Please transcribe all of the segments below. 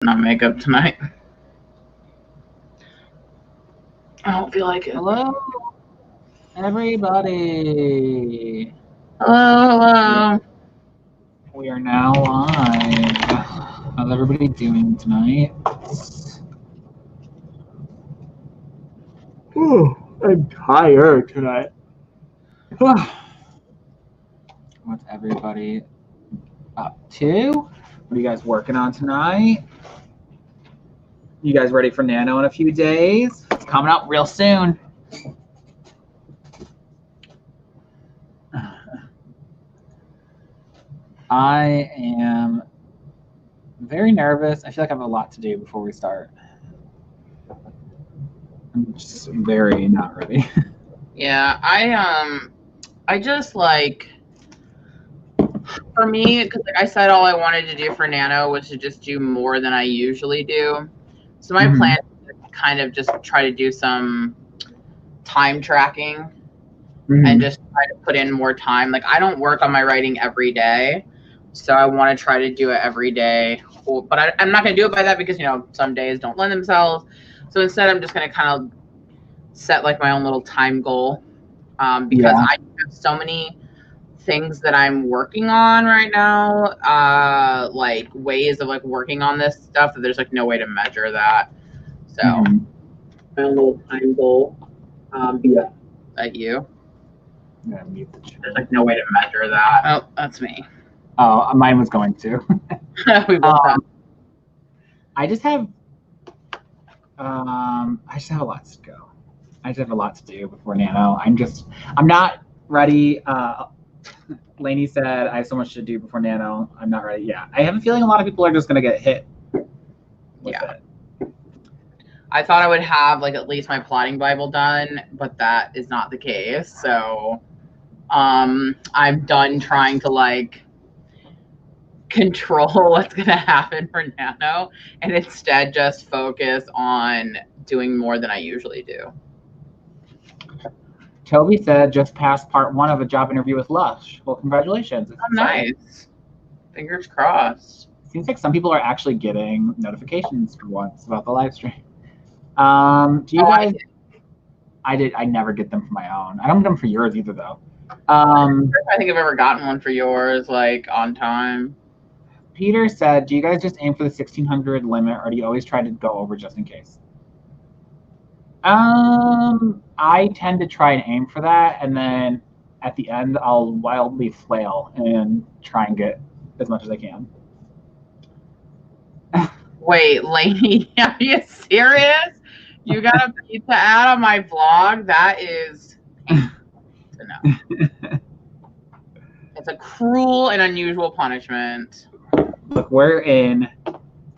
Not makeup tonight. I don't feel like it. Hello, everybody. Hello. We are now live. How's everybody doing tonight? Ooh, I'm tired tonight. What's everybody up to? What are you guys working on tonight? You guys ready for Nano in a few days? It's coming up real soon. I am very nervous. I feel like I have a lot to do before we start. I'm just very not ready. Yeah, I just like, for me, because like I said, all I wanted to do for Nano was to just do more than I usually do. So my plan is to kind of just try to do some time tracking and just try to put in more time. Like I don't work on my writing every day, so I want to try to do it every day. But I'm not going to do it by that because, you know, some days don't lend themselves. So instead, I'm just going to kind of set like my own little time goal because I have so many things that I'm working on right now, like ways of like working on this stuff that there's like no way to measure that. So my own little time goal. Yeah. At you. I'm gonna mute the chat. There's like no way to measure that. Oh, that's me. Oh, mine was going to. We both have. I just have a lot to go. I just have a lot to do before Nano. I'm not ready. Lainey said I have so much to do before Nano. I'm not ready. Yeah, I have a feeling a lot of people are just gonna get hit with it. I thought I would have like at least my plotting Bible done, but that is not the case. So I'm done trying to like control what's gonna happen for Nano and instead just focus on doing more than I usually do. Toby said just passed part 1 of a job interview with Lush. Well, congratulations. Oh, nice. Fingers crossed. Seems like some people are actually getting notifications for once about the live stream. Do you guys? I never get them for my own. I don't get them for yours either, though. I think I've ever gotten one for yours, like on time. Peter said, do you guys just aim for the 1600 limit, or do you always try to go over just in case? I tend to try and aim for that, and then at the end, I'll wildly flail and try and get as much as I can. Wait, Lainey, are you serious? You got a pizza ad on my vlog? That is painful to know. It's a cruel and unusual punishment. Look, we're in,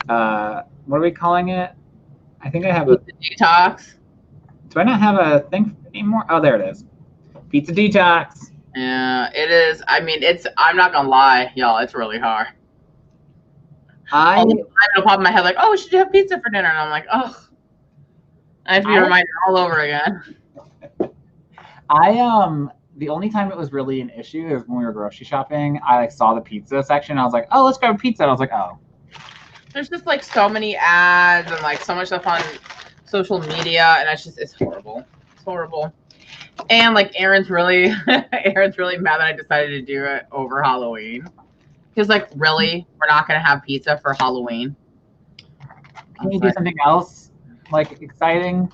what are we calling it? I think I have pizza detox. Do I not have a thing anymore? Oh, there it is. Pizza detox. Yeah, it is. I mean, I'm not gonna lie, y'all, it's really hard. I'm gonna pop in my head like, oh, we should have pizza for dinner, and I'm like, oh, I have to be reminded all over again. The only time it was really an issue is when we were grocery shopping. I like saw the pizza section. And I was like, oh, let's grab a pizza. And I was like, oh. There's just like so many ads and like so much stuff on social media, and it's horrible. It's horrible. And like Aaron's really mad that I decided to do it over Halloween. Because like, really, we're not gonna have pizza for Halloween. Can you do something else like exciting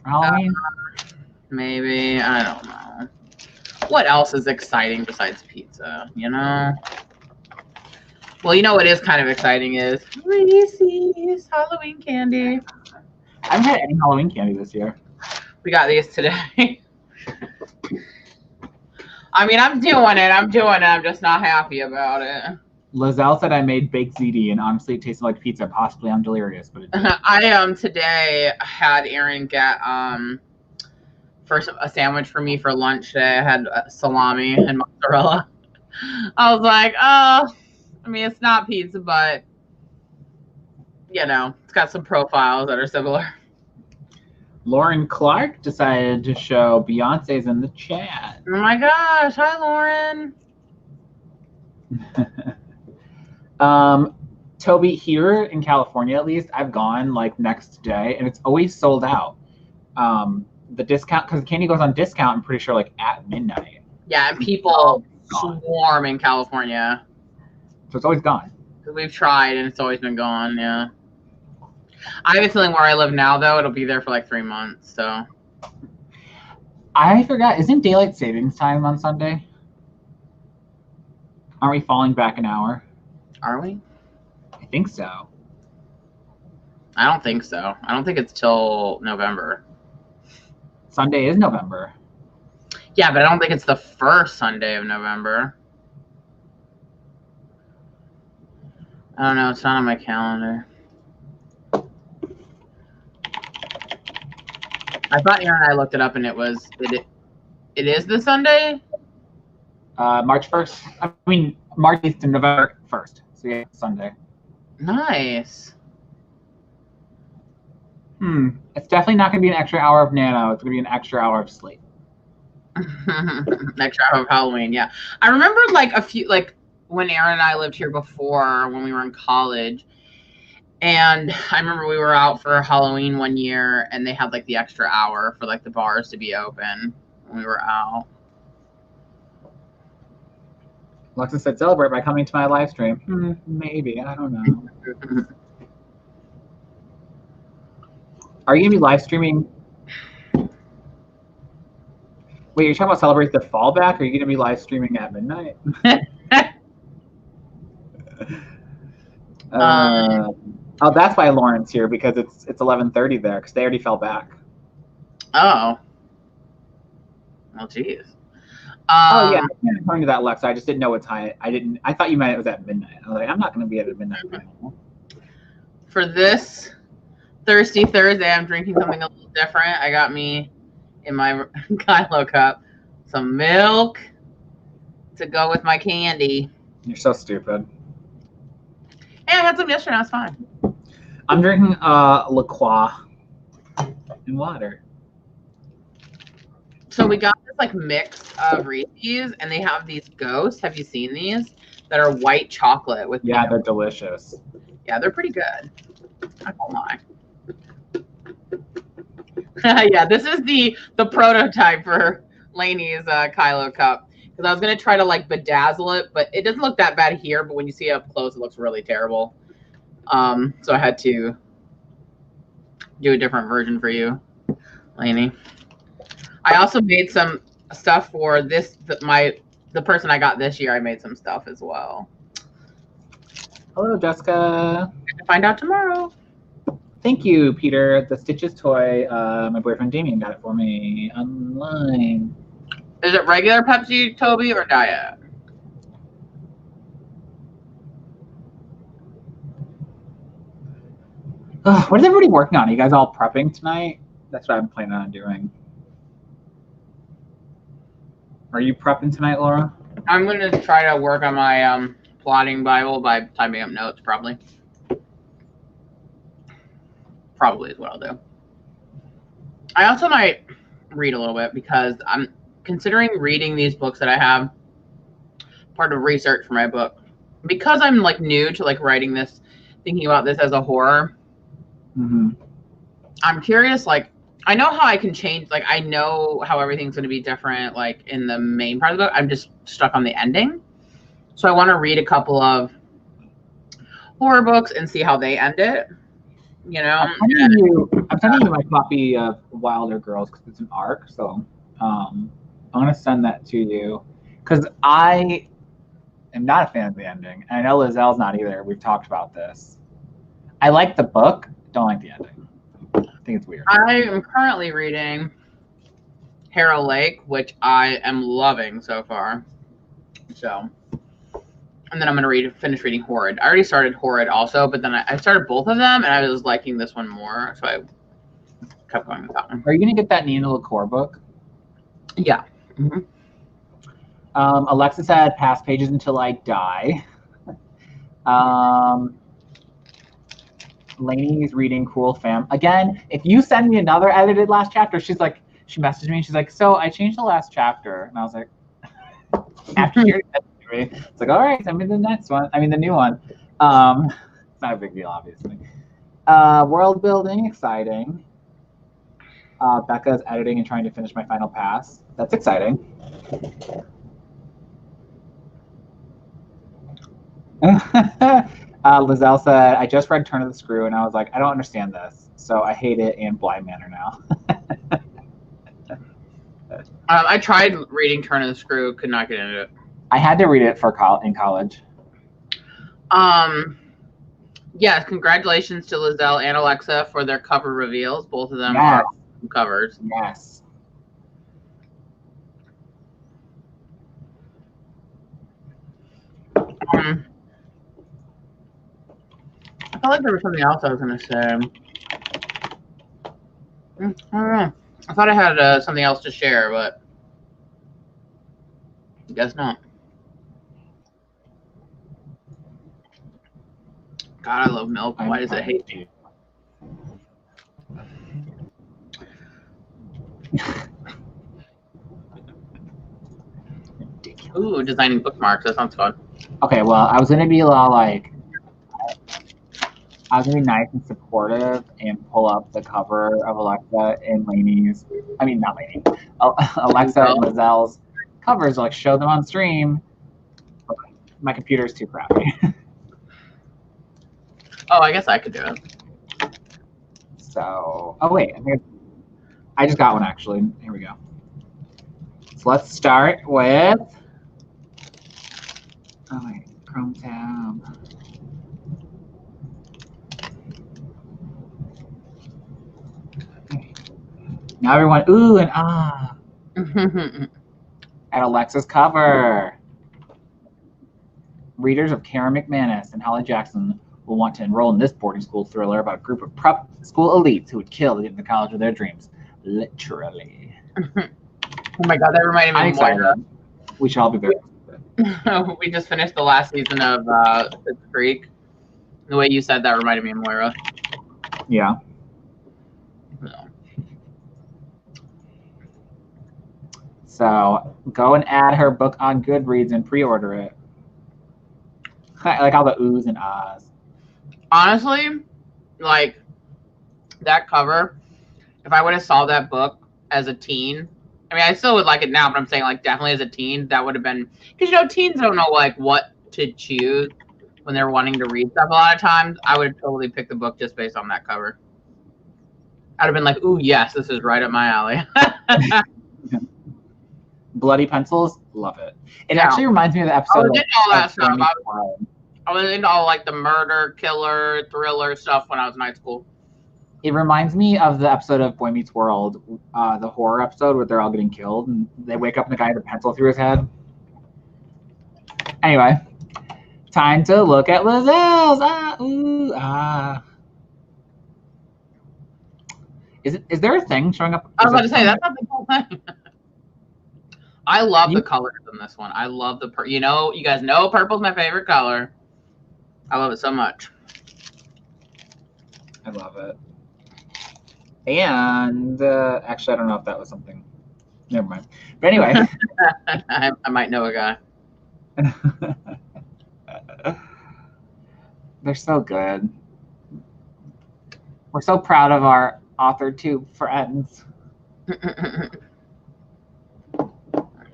for Halloween? Maybe, I don't know. What else is exciting besides pizza, you know? Well, you know what is kind of exciting is Reese's Halloween candy. I haven't had any Halloween candy this year. We got these today. I mean, I'm doing it. I'm just not happy about it. Lizelle said I made baked ziti, and honestly, it tasted like pizza. Possibly I'm delirious, but it did. I today had Aaron get first a sandwich for me for lunch today. I had salami and mozzarella. I was like, oh, I mean, it's not pizza, but you know, it's got some profiles that are similar. Lauren Clark decided to show Beyonce's in the chat. Oh my gosh. Hi, Lauren. Toby, here in California, at least, I've gone like next day, and it's always sold out. The discount, because candy goes on discount, I'm pretty sure, like at midnight. Yeah, and people swarm in California. So it's always gone. Because we've tried, and it's always been gone, yeah. I have a feeling where I live now, though, it'll be there for like 3 months, so. I forgot, isn't daylight savings time on Sunday? Aren't we falling back an hour? Are we? I think so. I don't think so. I don't think it's till November. Sunday is November. Yeah, but I don't think it's the first Sunday of November. I don't know. It's not on my calendar. I thought Aaron and I looked it up, and it is the Sunday? March 1st. I mean, March 8th to November 1st. So yeah, Sunday. Nice. It's definitely not going to be an extra hour of Nano. It's going to be an extra hour of sleep. Extra hour of Halloween, yeah. I remember like a few, like when Aaron and I lived here before, when we were in college. And I remember we were out for Halloween one year, and they had like the extra hour for like the bars to be open when we were out. Alexis said, celebrate by coming to my live stream. Maybe. I don't know. Are you going to be live streaming? Wait, you're talking about celebrate the fallback? Or are you going to be live streaming at midnight? Oh, that's why Lauren's here, because it's 11:30 there, because they already fell back. Oh. Well, geez. Oh yeah, I'm going to that, Alexa. I just didn't know what time. I thought you meant it was at midnight. I was like, I'm not going to be at midnight. For this Thirsty Thursday, I'm drinking something a little different. I got me in my Kylo cup some milk to go with my candy. You're so stupid. Yeah, I had some yesterday. It's fine. I'm drinking La Croix and water. So we got this like mix of Reese's, and they have these ghosts. Have you seen these? That are white chocolate with. Yeah, they're delicious. Yeah, they're pretty good. I won't lie. Yeah, this is the prototype for Lainey's Kylo cup, because I was gonna try to like bedazzle it, but it doesn't look that bad here. But when you see it up close, it looks really terrible. So I had to do a different version for you, Lainey. I also made some stuff for this. The person I got this year, I made some stuff as well. Hello, Jessica. To find out tomorrow. Thank you, Peter. The Stitches toy, my boyfriend Damien got it for me online. Is it regular Pepsi, Toby, or diet? What is everybody working on? Are you guys all prepping tonight? That's what I'm planning on doing. Are you prepping tonight, Laura? I'm going to try to work on my plotting Bible by typing up notes, probably. Probably is what I'll do. I also might read a little bit, because I'm considering reading these books that I have, part of research for my book. Because I'm like new to like writing this, thinking about this as a horror. I'm curious, like, I know how I can change, like, I know how everything's going to be different, like, in the main part of the book. I'm just stuck on the ending. So I want to read a couple of horror books and see how they end it, you know? I'm sending you my copy of Wilder Girls, because it's an arc, so I'm going to send that to you, because I am not a fan of the ending, and I know Lizelle's not either. We've talked about this. I like the book, don't like the ending. I think it's weird. I am currently reading Harrow Lake, which I am loving so far. So, and then I'm going to finish reading Horrid. I already started Horrid also, but then I started both of them, and I was liking this one more, so I kept going with that one. Are you going to get that Nina LaCour book? Yeah. Alexa said, pass pages until I die. Lainey's reading Cruel Fam. Again, if you send me another edited last chapter, she messaged me and she's like, so I changed the last chapter. And I was like, after you it's like, all right, send me the next one. I mean, the new one. It's not a big deal, obviously. World building, exciting. Becca's editing and trying to finish my final pass. That's exciting. Lizelle said, I just read Turn of the Screw and I was like, I don't understand this. So I hate it and Blind Manor now. I tried reading Turn of the Screw, could not get into it. I had to read it for in college. Yes, congratulations to Lizelle and Alexa for their cover reveals. Both of them are covers. Yes. I felt like there was something else I was going to say. I don't know. I thought I had something else to share, but I guess not. God, I love milk. Why does it hate me? Ooh, designing bookmarks. That sounds fun. Okay, well, I was going to be a lot like, I was going to be nice and supportive and pull up the cover of Alexa and Lainey's, I mean, not Lainey, Alexa and Lizelle's covers, like show them on stream. My computer's too crappy. Oh, I guess I could do it. So, oh wait, I just got one actually. Here we go. So let's start with, oh wait, Chrome tab. Now everyone, ooh and ah. At Alexa's cover. Readers of Karen McManus and Holly Jackson will want to enroll in this boarding school thriller about a group of prep school elites who would kill to get into the college of their dreams. Literally. Oh my God, that reminded me of Moira. We should all be very excited. We just finished the last season of Schitt's Creek. The way you said that reminded me of Moira. Yeah. No. So go and add her book on Goodreads and pre-order it. I like all the oohs and ahs. Honestly, like that cover, if I would have saw that book as a teen, I mean, I still would like it now, but I'm saying like definitely as a teen, that would have been, because you know, teens don't know like what to choose when they're wanting to read stuff a lot of times. I would have totally picked the book just based on that cover. I'd have been like, ooh, yes, this is right up my alley. Bloody pencils, love it. It actually reminds me of the episode. I was into all that stuff. I was into all like the murder, killer, thriller stuff when I was in high school. It reminds me of the episode of Boy Meets World, the horror episode where they're all getting killed and they wake up and the guy has a pencil through his head. Anyway, time to look at Lizelle's. Ah, ooh, ah. Is there a thing showing up? I was about to say, that's not the whole thing. I love the colors in this one. I love the, you know, you guys know purple's my favorite color. I love it so much. I love it. And actually, I don't know if that was something. Never mind. But anyway. I might know a guy. They're so good. We're so proud of our Authortube friends.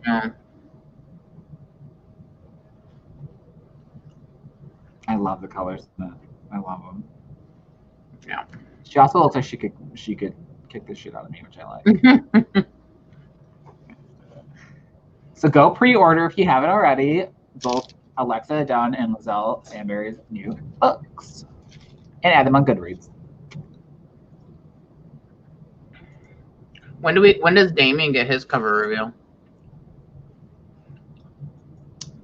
Yeah. I love the colors. I love them. Yeah. She also looks like she could kick the shit out of me, which I like. So go pre-order if you haven't already both Alexa Dunn and Lizelle Sandberry's new books, and add them on Goodreads. When does Damien get his cover reveal?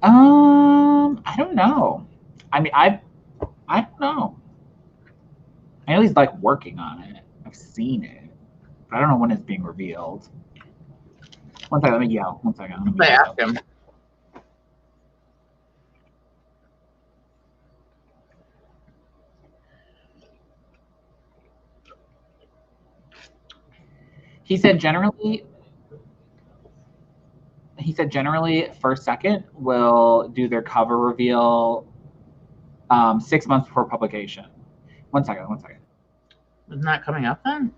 I don't know. I mean, I don't know. I know he's like working on it. I've seen it, but I don't know when it's being revealed. One second, let me yell. One second. I ask him. He said generally first second will do their cover reveal 6 months before publication. One second. Isn't that coming up then?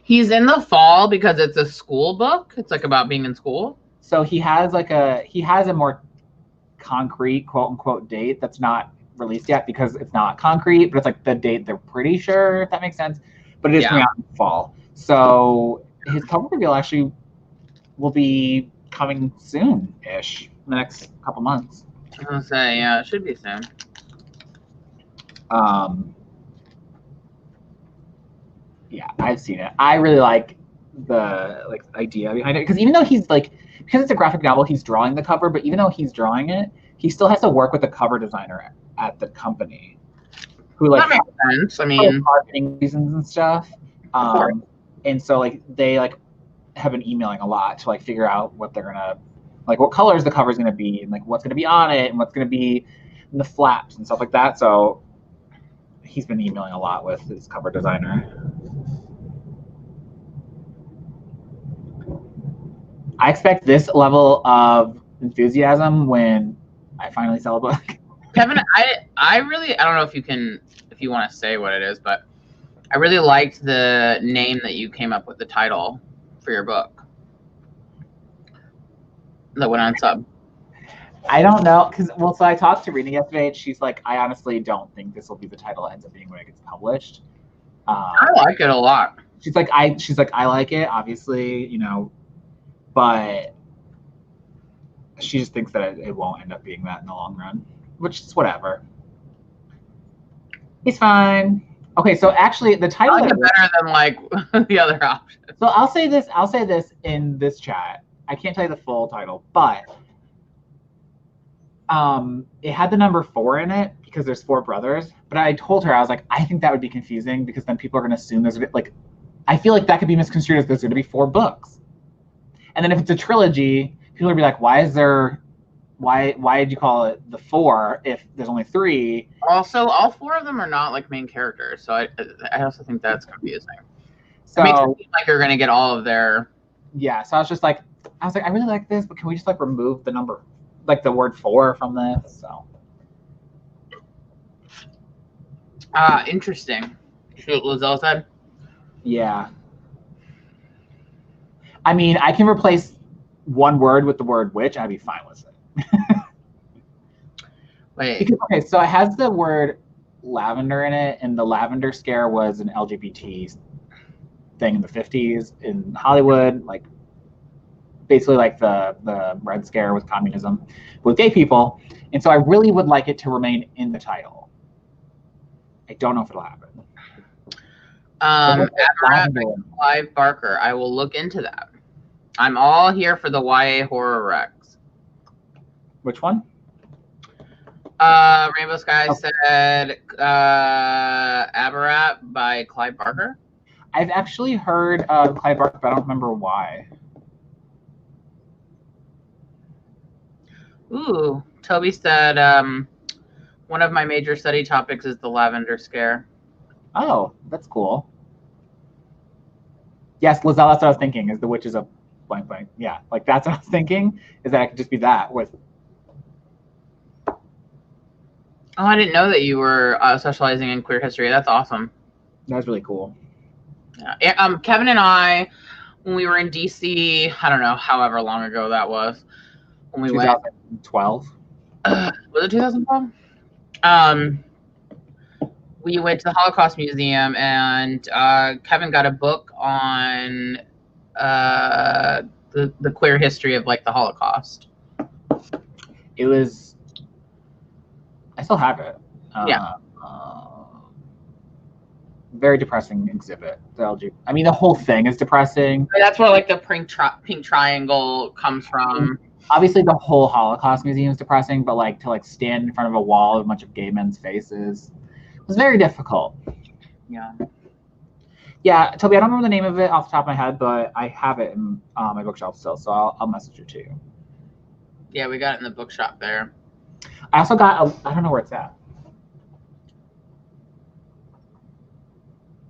He's in the fall because it's a school book. It's like about being in school. So he has a more concrete quote unquote date that's not released yet because it's not concrete, but it's like the date they're pretty sure, if that makes sense. But it is coming out in the fall. So his cover reveal actually will be coming soon-ish, in the next couple months. I was gonna say, yeah, it should be soon. Yeah, I've seen it. I really like the idea behind it because even though he's because it's a graphic novel, he's drawing the cover, but even though he's drawing it, he still has to work with the cover designer at the company, who that makes sense. I mean, marketing reasons and stuff. And so they have been emailing a lot to figure out what they're gonna what colors the cover is gonna be and what's gonna be on it and what's gonna be in the flaps and stuff like that. So he's been emailing a lot with his cover designer. I expect this level of enthusiasm when I finally sell a book. Kevin, I don't know if you want to say what it is, but I really liked the name that you came up with, the title for your book that went on sub. I don't know, so I talked to Rena yesterday, and she's like, I honestly don't think this will be the title it ends up being when it gets published. I like it a lot. She's like, I like it, obviously, but she just thinks that it won't end up being that in the long run, which is whatever. He's fine. Okay, so actually, the title is better than the other option. So I'll say this in this chat. I can't tell you the full title, but it had the number 4 in it because there's 4 brothers. But I told her, I was like, I think that would be confusing because then people are going to assume there's I feel like that could be misconstrued as there's going to be 4 books. And then if it's a trilogy, people will be like, why did you call it the 4 if there's only 3? Also, all 4 of them are not main characters, so I also think that's confusing. So it makes it seem like you're going to get all of their. Yeah, so I was like, I really like this, but can we just remove the number, the word 4 from this? So. Interesting. See what Lizelle said? Yeah. I mean, I can replace one word with the word witch. I'd be fine with it. Wait. Because, okay, so it has the word lavender in it, and the lavender scare was an LGBT thing in the 50s in Hollywood, basically the Red Scare with communism with gay people. And so I really would like it to remain in the title. I don't know if it'll happen. Clive Barker. I will look into that. I'm all here for the YA horror Rex. Which one? Rainbow Sky said Abarat by Clive Barker. I've actually heard Clive Barker, but I don't remember why. Ooh, Toby said one of my major study topics is the lavender scare. Oh, that's cool. Yes, Lizelle, that's what I was thinking, is the witch is a blank blank. Yeah, that's what I was thinking, is that it could just be that with. Oh, I didn't know that you were specializing in queer history. That's awesome. That's really cool. Yeah. Kevin and I, when we were in DC, I don't know, however long ago that was, when we 2012. Was it 2012? We went to the Holocaust Museum, and Kevin got a book on the queer history of the Holocaust. It was. I still have it. Yeah. Very depressing exhibit. I mean, the whole thing is depressing. That's where the pink triangle comes from. Obviously, the whole Holocaust Museum is depressing, but to stand in front of a wall with a bunch of gay men's faces was very difficult. Yeah. Yeah, Toby, I don't remember the name of it off the top of my head, but I have it in my bookshelf still, so I'll message it to you. Yeah, we got it in the bookshop there. I also got I don't know where it's at.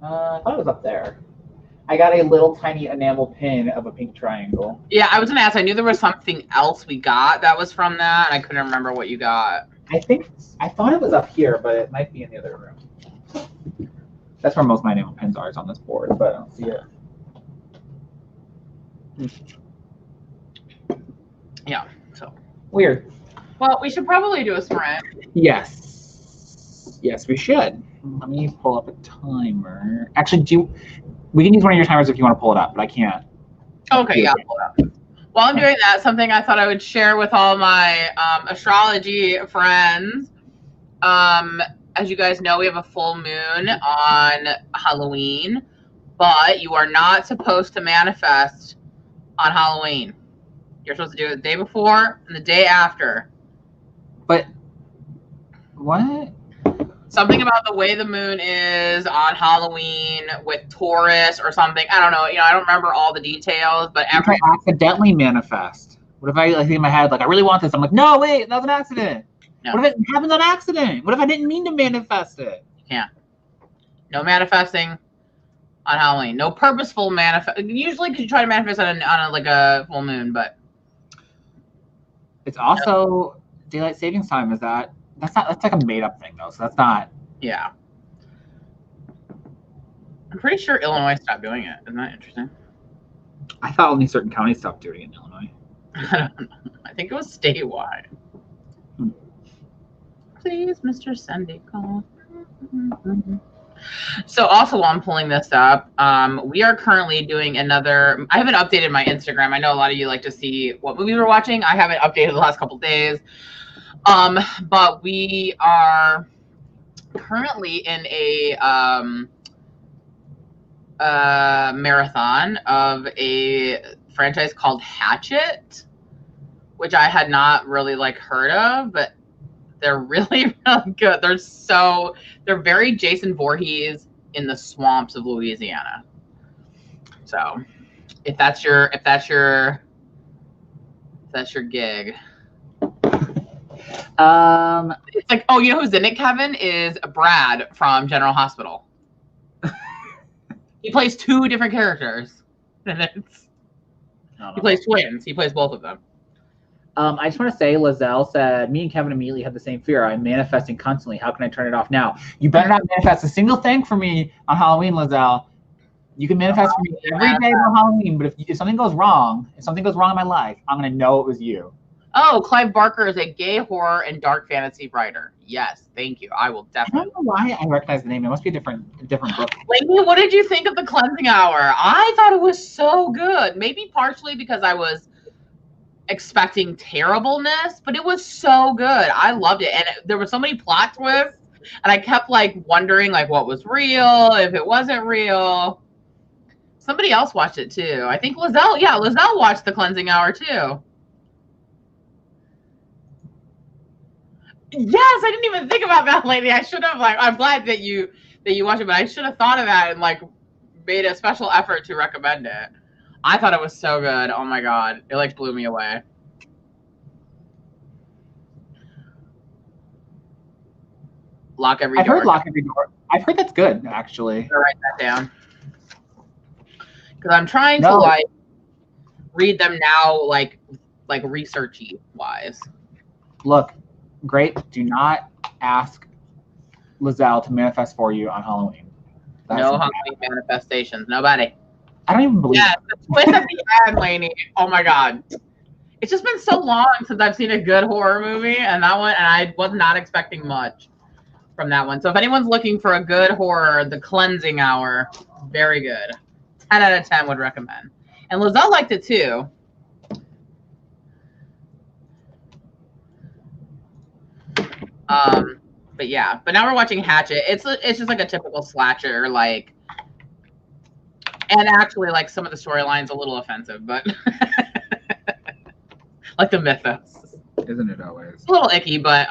I thought it was up there. I got a little tiny enamel pin of a pink triangle. Yeah, I was gonna ask. I knew there was something else we got that was from that, and I couldn't remember what you got. I thought it was up here, but it might be in the other room. That's where most of my enamel pins are, is on this board, but I don't see it. Yeah, so. Weird. Well, we should probably do a sprint. Yes. Yes, we should. Let me pull up a timer. Actually, we can use one of your timers if you want to pull it up, but I can't. Okay, yeah, pull it up. While I'm doing that, something I thought I would share with all my astrology friends. As you guys know, we have a full moon on Halloween, but you are not supposed to manifest on Halloween. You're supposed to do it the day before and the day after. But what? Something about the way the moon is on Halloween with Taurus or something. I don't know. I don't remember all the details, but If I accidentally manifest, what if I think in my head, like, I really want this? I'm like, no, wait, that was an accident. No. What if it happens on accident? What if I didn't mean to manifest it? Yeah. No manifesting on Halloween. No purposeful manifest. Usually, because you try to manifest on a full moon, but it's also daylight savings time. That's like a made up thing though, so that's not. Yeah. I'm pretty sure Illinois stopped doing it. Isn't that interesting? I thought only certain counties stopped doing it in Illinois. I don't know. I think it was statewide. Please, Mr. Sunday call. So also while I'm pulling this up, we are currently doing another. I haven't updated my Instagram. I know a lot of you like to see what movies we're watching. I haven't updated the last couple of days. But we are currently in a marathon of a franchise called Hatchet, which I had not really heard of, but they're really, really good. They're very Jason Voorhees in the swamps of Louisiana. So if that's your gig. It's like, oh, you know who's in it, Kevin? Is Brad from General Hospital. He plays two different characters. He plays twins. He plays both of them. I just want to say, Lizelle said, me and Kevin immediately had the same fear. I'm manifesting constantly. How can I turn it off now? You better not manifest a single thing for me on Halloween, Lizelle. You can manifest for me every day on Halloween, but if something goes wrong, in my life, I'm going to know it was you. Oh, Clive Barker is a gay horror and dark fantasy writer. Yes, thank you. I will definitely. I don't know why I recognize the name. It must be a different book. Lainey, what did you think of The Cleansing Hour? I thought it was so good. Maybe partially because I was expecting terribleness, but it was so good. I loved it. And there were so many plot twists, and I kept wondering what was real, if it wasn't real. Somebody else watched it too. I think Lizelle. Yeah, Lizelle watched The Cleansing Hour too. Yes, I didn't even think about that, lady. I should have. I'm glad that you watched it, but I should have thought of that and made a special effort to recommend it. I thought it was so good. Oh my god, it blew me away. Lock every door. I've heard Lock Every Door. I've heard that's good, actually. I'm gonna write that down because I'm trying to read them now, researchy wise. Look, great. Do not ask Lizelle to manifest for you on Halloween. No Halloween manifestations. Nobody. I don't even believe it. The twist at the end, Lainey. Oh my god. It's just been so long since I've seen a good horror movie, and I was not expecting much from that one. So if anyone's looking for a good horror, The Cleansing Hour, very good. 10 out of 10 would recommend. And Lizelle liked it too. But yeah, but now we're watching Hatchet. It's just a typical slasher, and actually some of the storylines a little offensive, but the mythos. Isn't it always? It's a little icky, but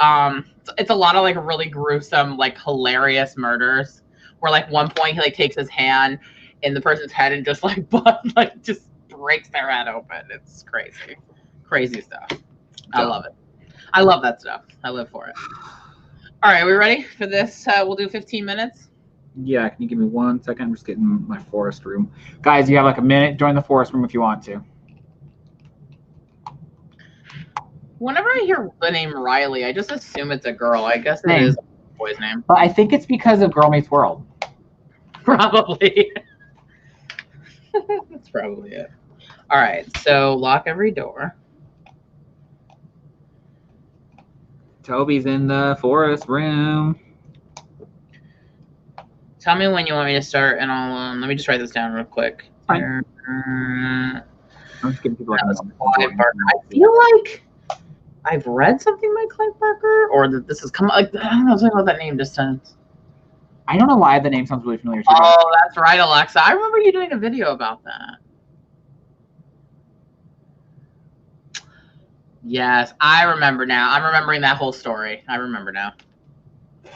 it's a lot of really gruesome, hilarious murders. Where one point he takes his hand in the person's head and just just breaks their head open. It's crazy stuff. I love it. I love that stuff. I live for it. All right, are we ready for this? We'll do 15 minutes. Yeah, can you give me 1 second? I'm just getting my forest room. Guys, you have like a minute. Join the forest room if you want to. Whenever I hear the name Riley, I just assume it's a girl. I guess it is a boy's name. But I think it's because of Girl Meets World. Probably. That's probably it. All right, so lock every door. Toby's in the forest room. Tell me when you want me to start, and I'll let me just write this down real quick. Fine. I'm just giving people like a moment. I feel like I've read something by Clive Barker, or that this has come like I don't know something about that name just sounds. I don't know why the name sounds really familiar. Oh, that's right, Alexa. I remember you doing a video about that. Yes, I remember now. I'm remembering that whole story. I remember now.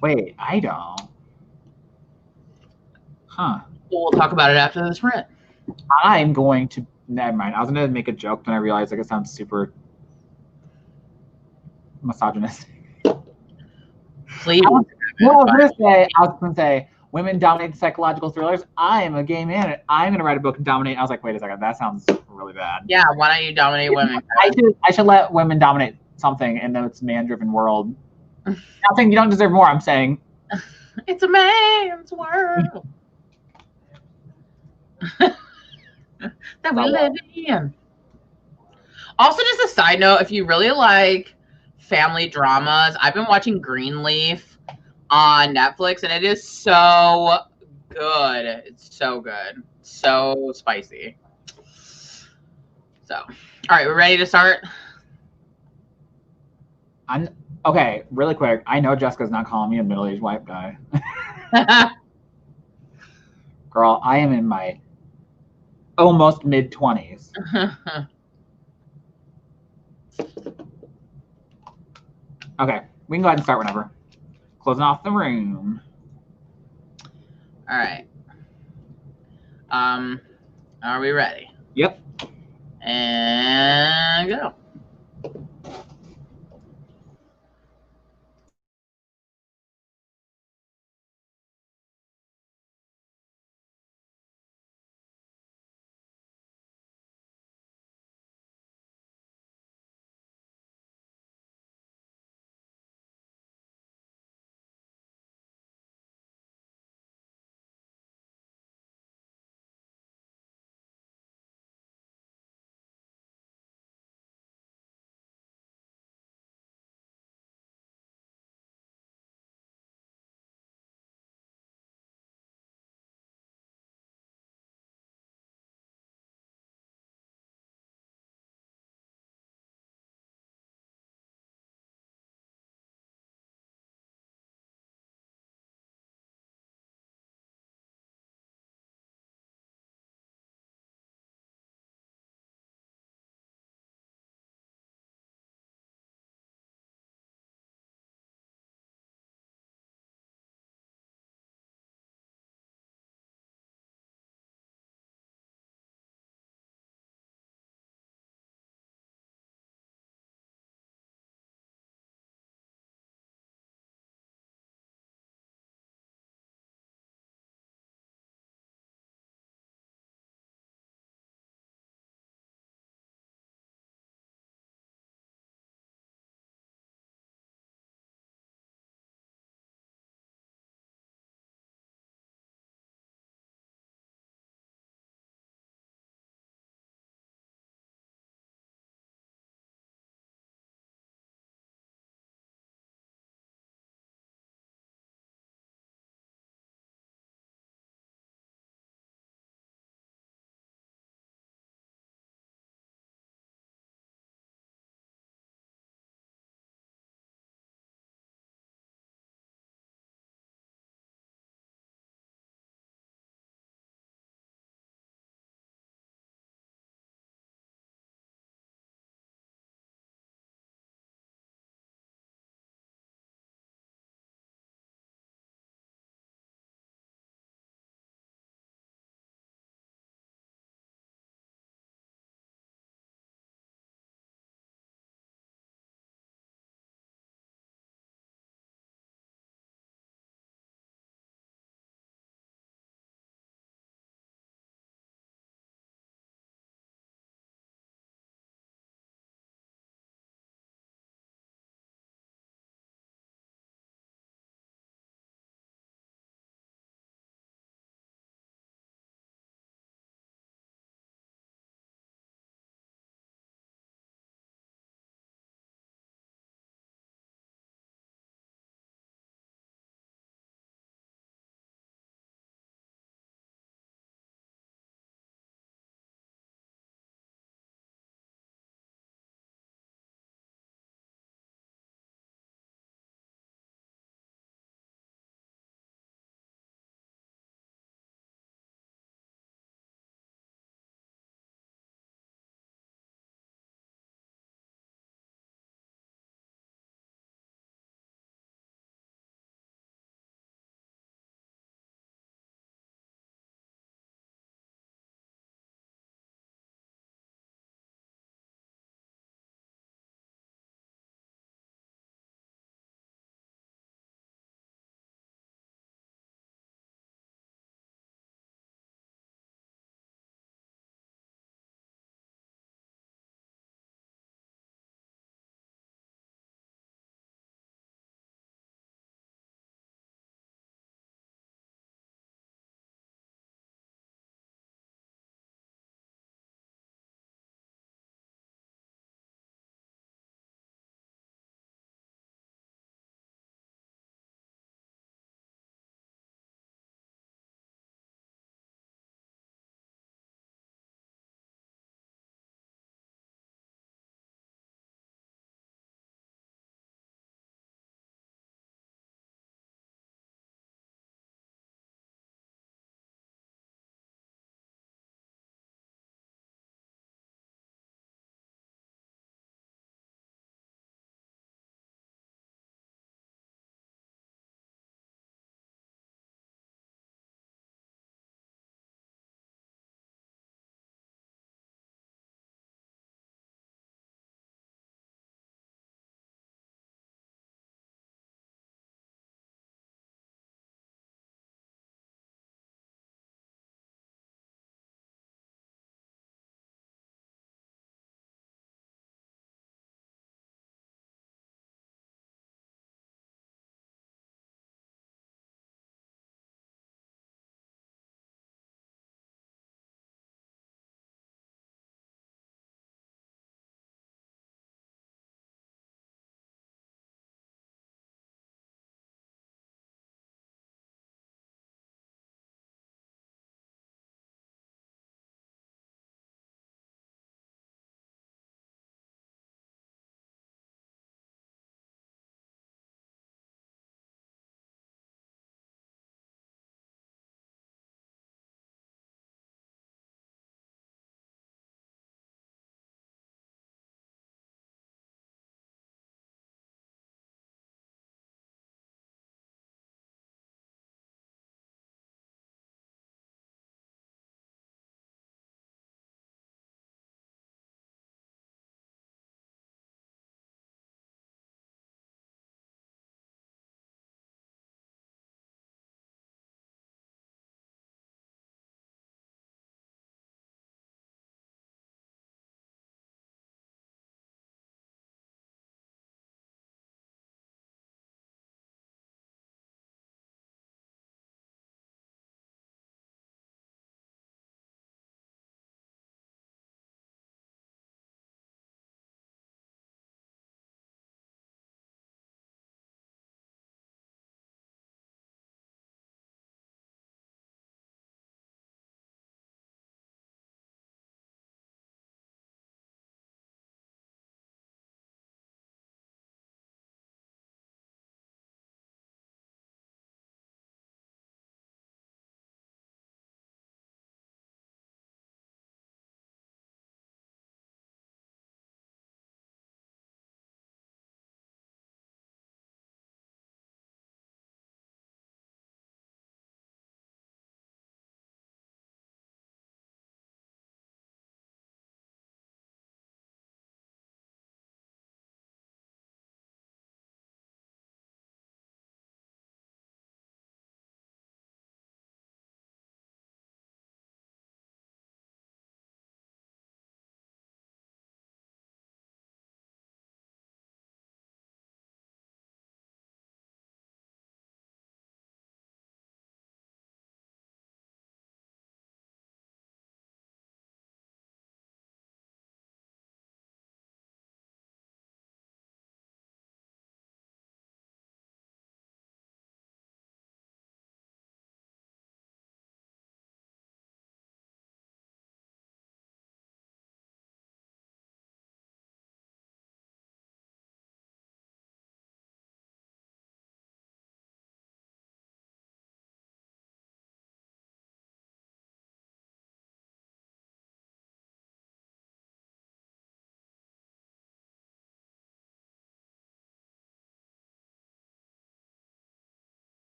Wait, I don't. Huh. We'll talk about it after this rant. I'm going to. Never mind. I was going to make a joke, then I realized like it sounds super misogynistic. Please. I was going to say, women dominate psychological thrillers. I am a gay man, and I'm going to write a book and dominate. I was like, wait a second, that sounds really bad. Yeah, why don't you dominate women? I should let women dominate something in its man-driven world. I'm not saying you don't deserve more. I'm saying it's a man's world that we live in. Also, just a side note, if you really like family dramas, I've been watching Greenleaf on Netflix, and it is so good. It's so good. So spicy. So, all right, we're ready to start? Okay, really quick. I know Jessica's not calling me a middle-aged white guy. Girl, I am in my almost mid-20s. Okay, we can go ahead and start whenever. Closing off the room. All right. Are we ready? Yep. And go.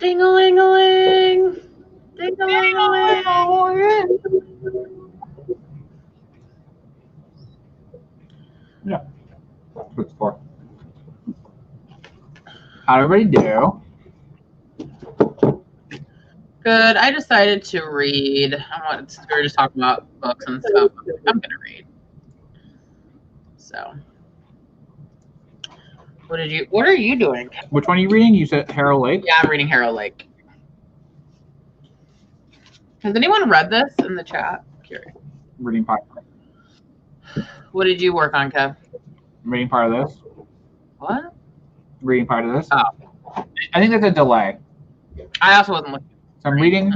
Ding-a-ling-a-ling. Ding-a-ling-a-ling. Yeah. That's what it's for. How'd everybody do? Good. I decided to read. We were just talking about books and stuff. I'm gonna read. So, what are you doing? Which one are you reading? You said Harrow Lake? Yeah, I'm reading Harrow Lake. Has anyone read this in the chat? I'm curious. Reading part. What did you work on, Kev? Reading part of this. What? Reading part of this. Oh. I think there's a delay. I also wasn't looking. So I'm reading.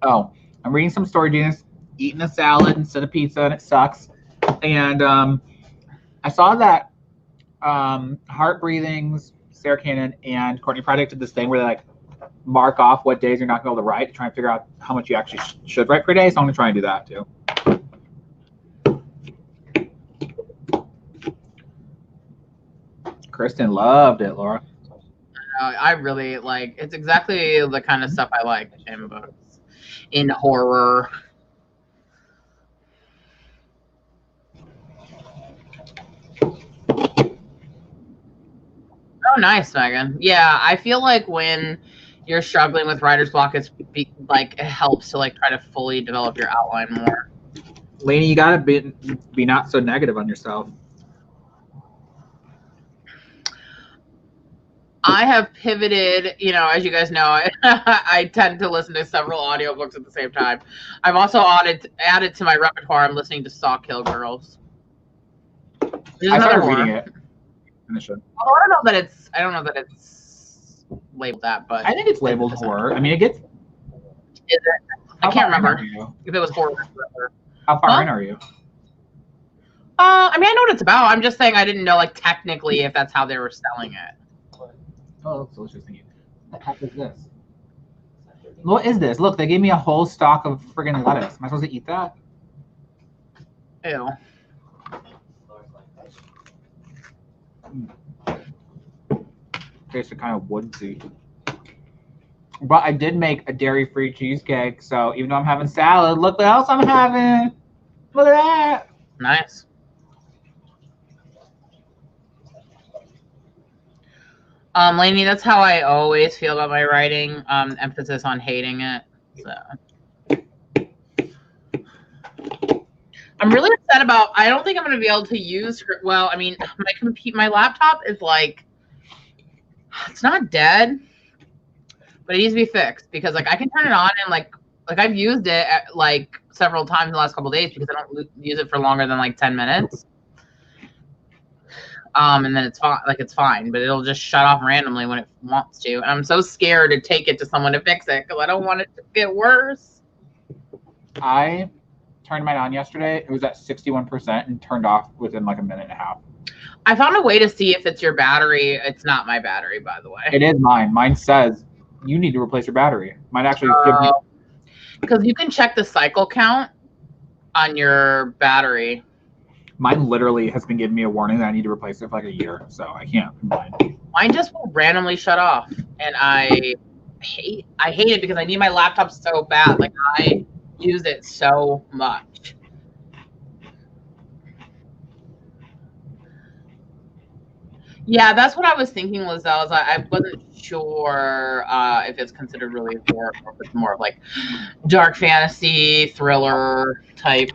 I'm reading some story genius, eating a salad instead of pizza, and it sucks. And I saw that Heart Breathing's Sarah Cannon and Courtney Project did this thing where they like mark off what days you're not going to be able to write to try and figure out how much you actually should write per day. So I'm going to try and do that too. Kristen loved it, Laura. I really like. It's exactly the kind of stuff I like in books, in horror. Oh, nice, Megan. Yeah, I feel like when you're struggling with writer's block, it helps to like try to fully develop your outline more. Lainey, you gotta be not so negative on yourself. I have pivoted, as you guys know, I tend to listen to several audiobooks at the same time. I've also added to my repertoire, I'm listening to Sawkill Girls. I started reading it. Finish it. Although I don't know that it's labeled that, but I think it's labeled horror. I mean, it gets. Is it? I can't remember if it was horror. How far in are you? I mean, I know what it's about. I'm just saying I didn't know, like, technically if that's how they were selling it. Oh, that's delicious. Thank you. What the heck is this? What is this? Look, they gave me a whole stalk of friggin' lettuce. Am I supposed to eat that? Ew. Tastes kind of woodsy. But I did make a dairy-free cheesecake, so even though I'm having salad, look what else I'm having. Look at that. Nice. Lainey, that's how I always feel about my writing. Emphasis on hating it. So I'm really upset about. I don't think I'm going to be able to use. Well, I mean, my laptop is like, it's not dead, but it needs to be fixed because like I can turn it on and like I've used it like several times in the last couple of days because I don't use it for longer than like 10 minutes. And then it's fine, it's fine, but it'll just shut off randomly when it wants to. And I'm so scared to take it to someone to fix it because I don't want it to get worse. I turned mine on yesterday. It was at 61% and turned off within like a minute and a half. I found a way to see if it's your battery. It's not my battery, by the way. It is mine. Mine says you need to replace your battery. Mine actually gives me. Because you can check the cycle count on your battery. Mine literally has been giving me a warning that I need to replace it for like a year, so I can't complain. Mine just will randomly shut off, and I hate it because I need my laptop so bad. Like I use it so much. Yeah, that's what I was thinking, Lizelle. I wasn't sure if it's considered really horror or if it's more of like dark fantasy, thriller type.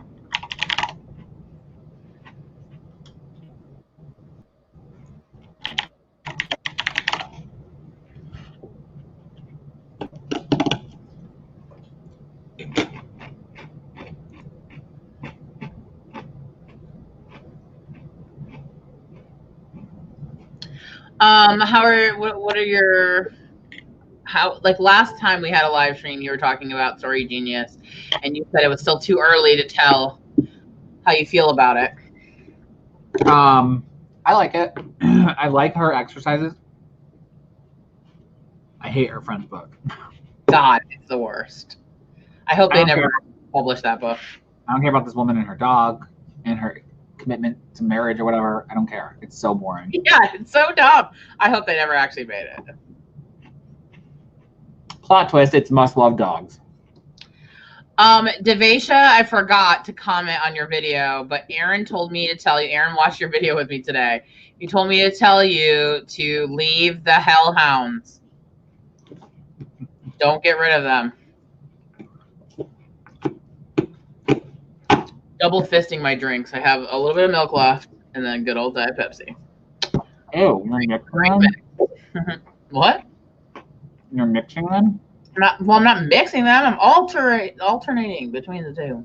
What are your, like last time we had a live stream, you were talking about Story Genius and you said it was still too early to tell how you feel about it. I like it. I like her exercises. I hate her friend's book. God, it's the worst. I hope they never publish that book. I don't care about this woman and her dog and her commitment to marriage or whatever. I don't care. It's so boring. Yeah, it's so dumb. I hope they never actually made it. Plot twist, it's must-love dogs. Devasia, I forgot to comment on your video, but Aaron told me to tell you, Aaron watched your video with me today. He told me to tell you to leave the hellhounds. Don't get rid of them. Double fisting my drinks. I have a little bit of milk left and then good old Diet Pepsi. Oh, you're mixing them? What? You're mixing them? I'm not mixing them. I'm alternating between the two.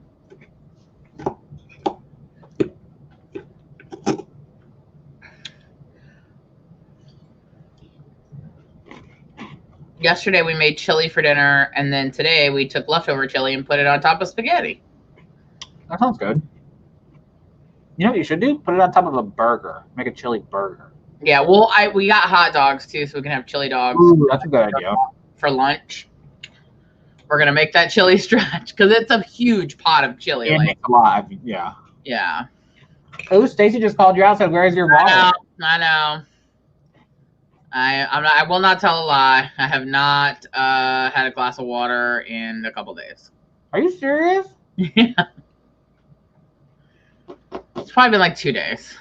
Yesterday we made chili for dinner, and then today we took leftover chili and put it on top of spaghetti. That sounds good. You know what you should do? Put it on top of a burger. Make a chili burger. Yeah, well, we got hot dogs too, so we can have chili dogs. Ooh, that's a good idea. For lunch. We're gonna make that chili stretch because it's a huge pot of chili. It makes a lot. Yeah. Yeah. Oh, Stacy just called you out. Said, "Where's your water?" I know. I will not tell a lie. I have not had a glass of water in a couple days. Are you serious? Yeah. It's probably been like 2 days.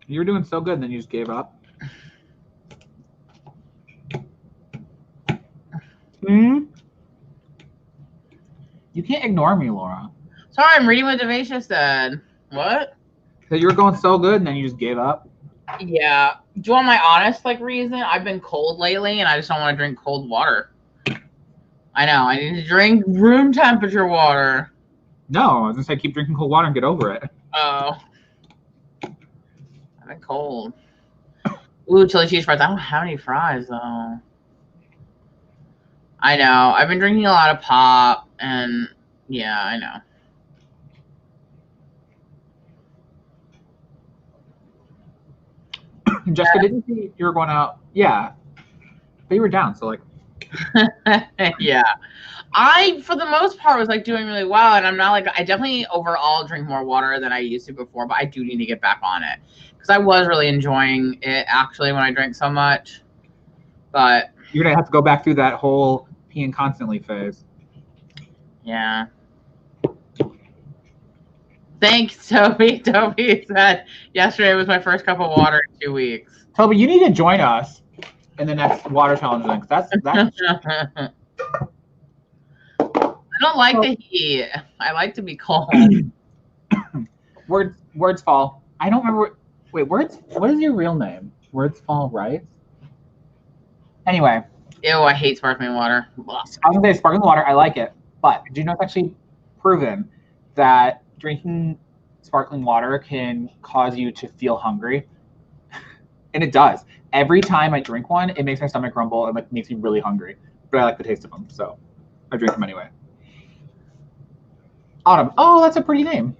You were doing so good, and then you just gave up. You can't ignore me, Laura. Sorry, I'm reading what Devasia said. What? So you were going so good, and then you just gave up? Yeah. Do you want my honest reason? I've been cold lately, and I just don't want to drink cold water. I know. I need to drink room temperature water. No, I was going to say keep drinking cold water and get over it. Oh. I've been cold. Ooh, chili cheese fries. I don't have any fries, though. I know. I've been drinking a lot of pop, and yeah, I know. Jessica, didn't see you were going out? Yeah. But you were down, so like. Yeah. I, for the most part, was doing really well, and I'm not I definitely overall drink more water than I used to before, but I do need to get back on it. Because I was really enjoying it, actually, when I drank so much. But. You're going to have to go back through that whole peeing constantly phase. Yeah. Thanks, Toby. Toby said yesterday was my first cup of water in 2 weeks. Toby, you need to join us in the next water challenge then. That's I don't like the heat. I like to be cold. Words fall. I don't remember. Wait, what is your real name? Words fall, right? Anyway. Ew, I hate sparkling water. I was going to say sparkling water, I like it. But do you know it's actually proven that drinking sparkling water can cause you to feel hungry? And it does. Every time I drink one, it makes my stomach rumble and makes me really hungry. But I like the taste of them, so I drink them anyway. Autumn. Oh, that's a pretty name.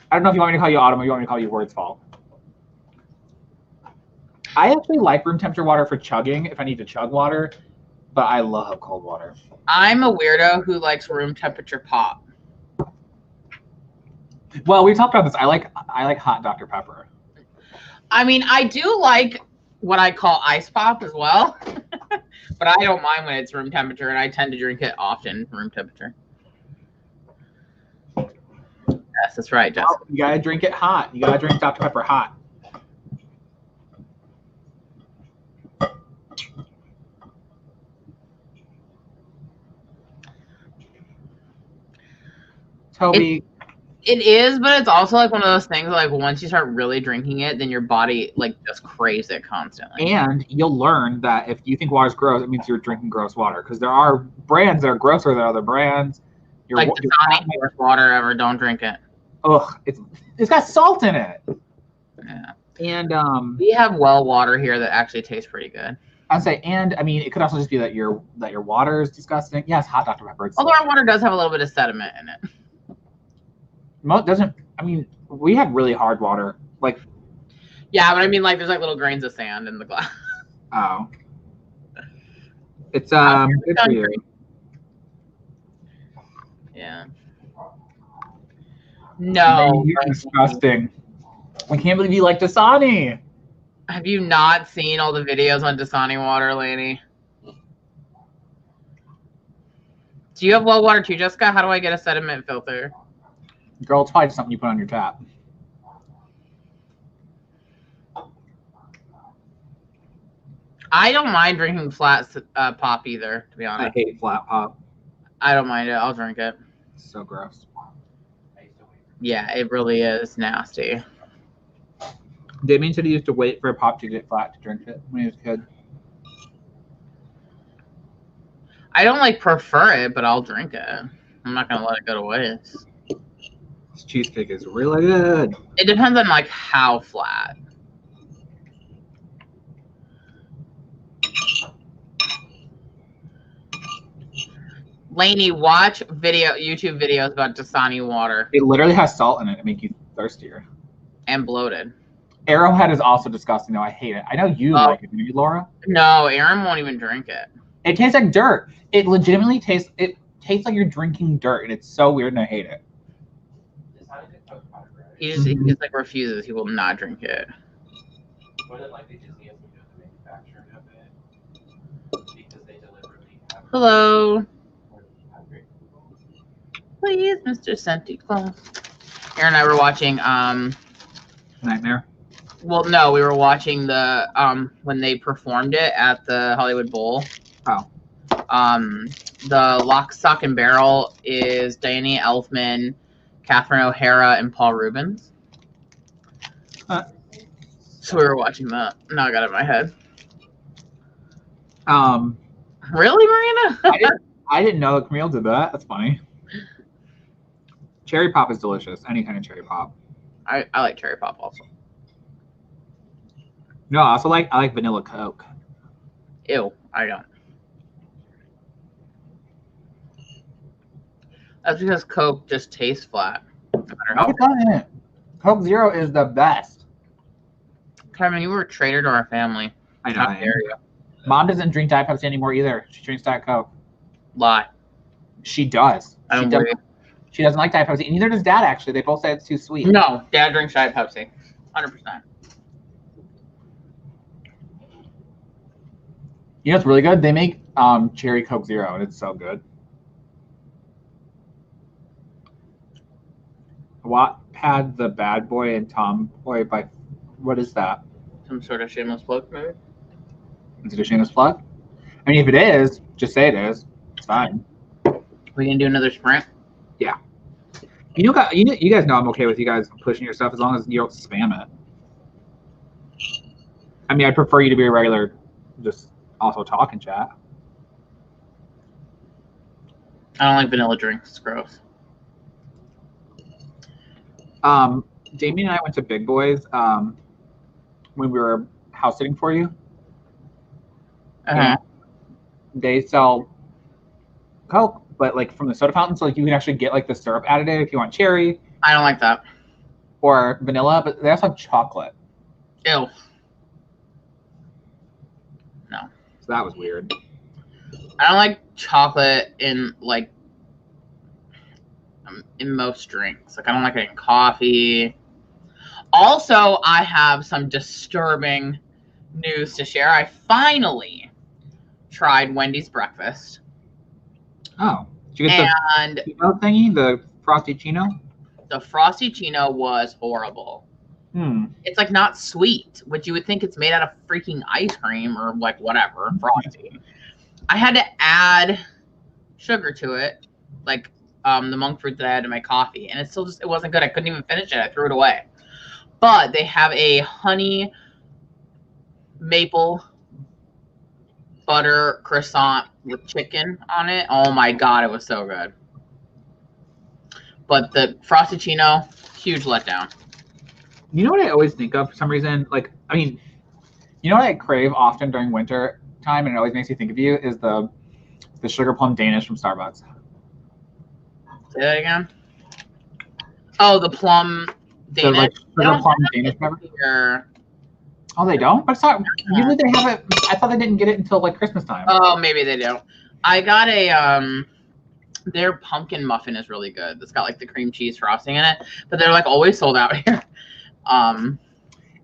I don't know if you want me to call you Autumn or you want me to call you Words Fall. I actually like room temperature water for chugging if I need to chug water, but I love cold water. I'm a weirdo who likes room temperature pop. Well, we talked about this. I like hot Dr. Pepper. I mean, I do like what I call ice pop as well, but I don't mind when it's room temperature, and I tend to drink it often room temperature. Yes, that's right, Jessica. You gotta drink it hot. You gotta drink Dr. Pepper hot. Toby. It is, but it's also one of those things once you start really drinking it, then your body just craves it constantly. And you'll learn that if you think water's gross, it means you're drinking gross water. Because there are brands that are grosser than other brands. The worst water ever. Don't drink it. Ugh, it's got salt in it. Yeah. And we have well water here that actually tastes pretty good. I'd say, and I mean, it could also just be that your water is disgusting. Yes, hot Dr. Pepper. Although our water does have a little bit of sediment in it. I mean, we have really hard water. Yeah, but I mean, there's little grains of sand in the glass. Oh. It's good for you. Yeah. No. You're disgusting. I can't believe you like Dasani. Have you not seen all the videos on Dasani water, Lainey? Do you have well water too, Jessica? How do I get a sediment filter? Girl, it's probably something you put on your tap. I don't mind drinking flat pop either, to be honest. I hate flat pop. I don't mind it. I'll drink it. It's so gross. Yeah, it really is nasty. Damien said he used to wait for a pop to get flat to drink it when he was a kid. I don't like prefer it, but I'll drink it. I'm not gonna let it go to waste. This cheesecake is really good. It depends on like how flat. Lainey, watch YouTube videos about Dasani water. It literally has salt in it to make you thirstier. And bloated. Arrowhead is also disgusting though. I hate it. I know you like it, do you, Laura? No, Aaron won't even drink it. It tastes like dirt. It legitimately tastes like you're drinking dirt, and it's so weird and I hate it. He just like refuses. He will not drink it. Hello. Please, Mr. Santa Claus. Aaron and I were watching Nightmare. Well, no, we were watching the when they performed it at the Hollywood Bowl. Oh. The Lock, Stock, and Barrel is Danny Elfman, Catherine O'Hara, and Paul Rubens. So we were watching that. Now I got it in my head. Really, Marina? I didn't know that Camille did that. That's funny. Cherry pop is delicious. Any kind of cherry pop. I like cherry pop also. No, I also I like vanilla Coke. Ew, I don't. That's because Coke just tastes flat. No matter how. No, it doesn't. Coke Zero is the best. Kevin, you were a traitor to our family. I know. How dare you? Mom doesn't drink Diet Pepsi anymore either. She drinks Diet Coke. Lie. She does. I don't believe. She doesn't like Diet Pepsi. And neither does Dad, actually. They both say it's too sweet. No, Dad drinks Diet Pepsi. 100%. You know what's really good? They make cherry Coke Zero, and it's so good. Wattpad the Bad Boy and Tomboy by... What is that? Some sort of shameless plug, maybe? Is it a shameless plug? I mean, if it is, just say it is. It's fine. We can do another sprint? Yeah. You guys know I'm okay with you guys pushing your stuff as long as you don't spam it. I mean, I'd prefer you to be a regular, just also talk and chat. I don't like vanilla drinks. It's gross. Damien and I went to Big Boys when we were house sitting for you. They sell Coke, but like from the soda fountain, so like you can actually get like the syrup additive if you want cherry. I don't like that. Or vanilla, but they also have chocolate. Ew. No. So that was weird. I don't like chocolate in like in most drinks. Like I don't like it in coffee. Also, I have some disturbing news to share. I finally tried Wendy's breakfast. Oh, did you get the Chino thingy, the Frosty Chino? The Frosty Chino was horrible. It's like not sweet, which you would think it's made out of freaking ice cream or like whatever, Frosty. I had to add sugar to it, like the monk fruit that I had in my coffee, and it wasn't good. I couldn't even finish it. I threw it away. But they have a honey maple butter croissant with chicken on it. Oh my god, it was so good. But the Frosty Chino, huge letdown. You know what I always think of for some reason? Like, I mean, you know what I crave often during winter time, and it always makes me think of you, is the sugar plum Danish from Starbucks. Say that again? Oh, the plum Danish. So, like, sugar plum Danish flavor? Oh, they don't? But it's not. Usually they have it. I thought they didn't get it until like Christmas time. Oh, maybe they don't. I got a their pumpkin muffin is really good. It's got like the cream cheese frosting in it, but they're like always sold out here.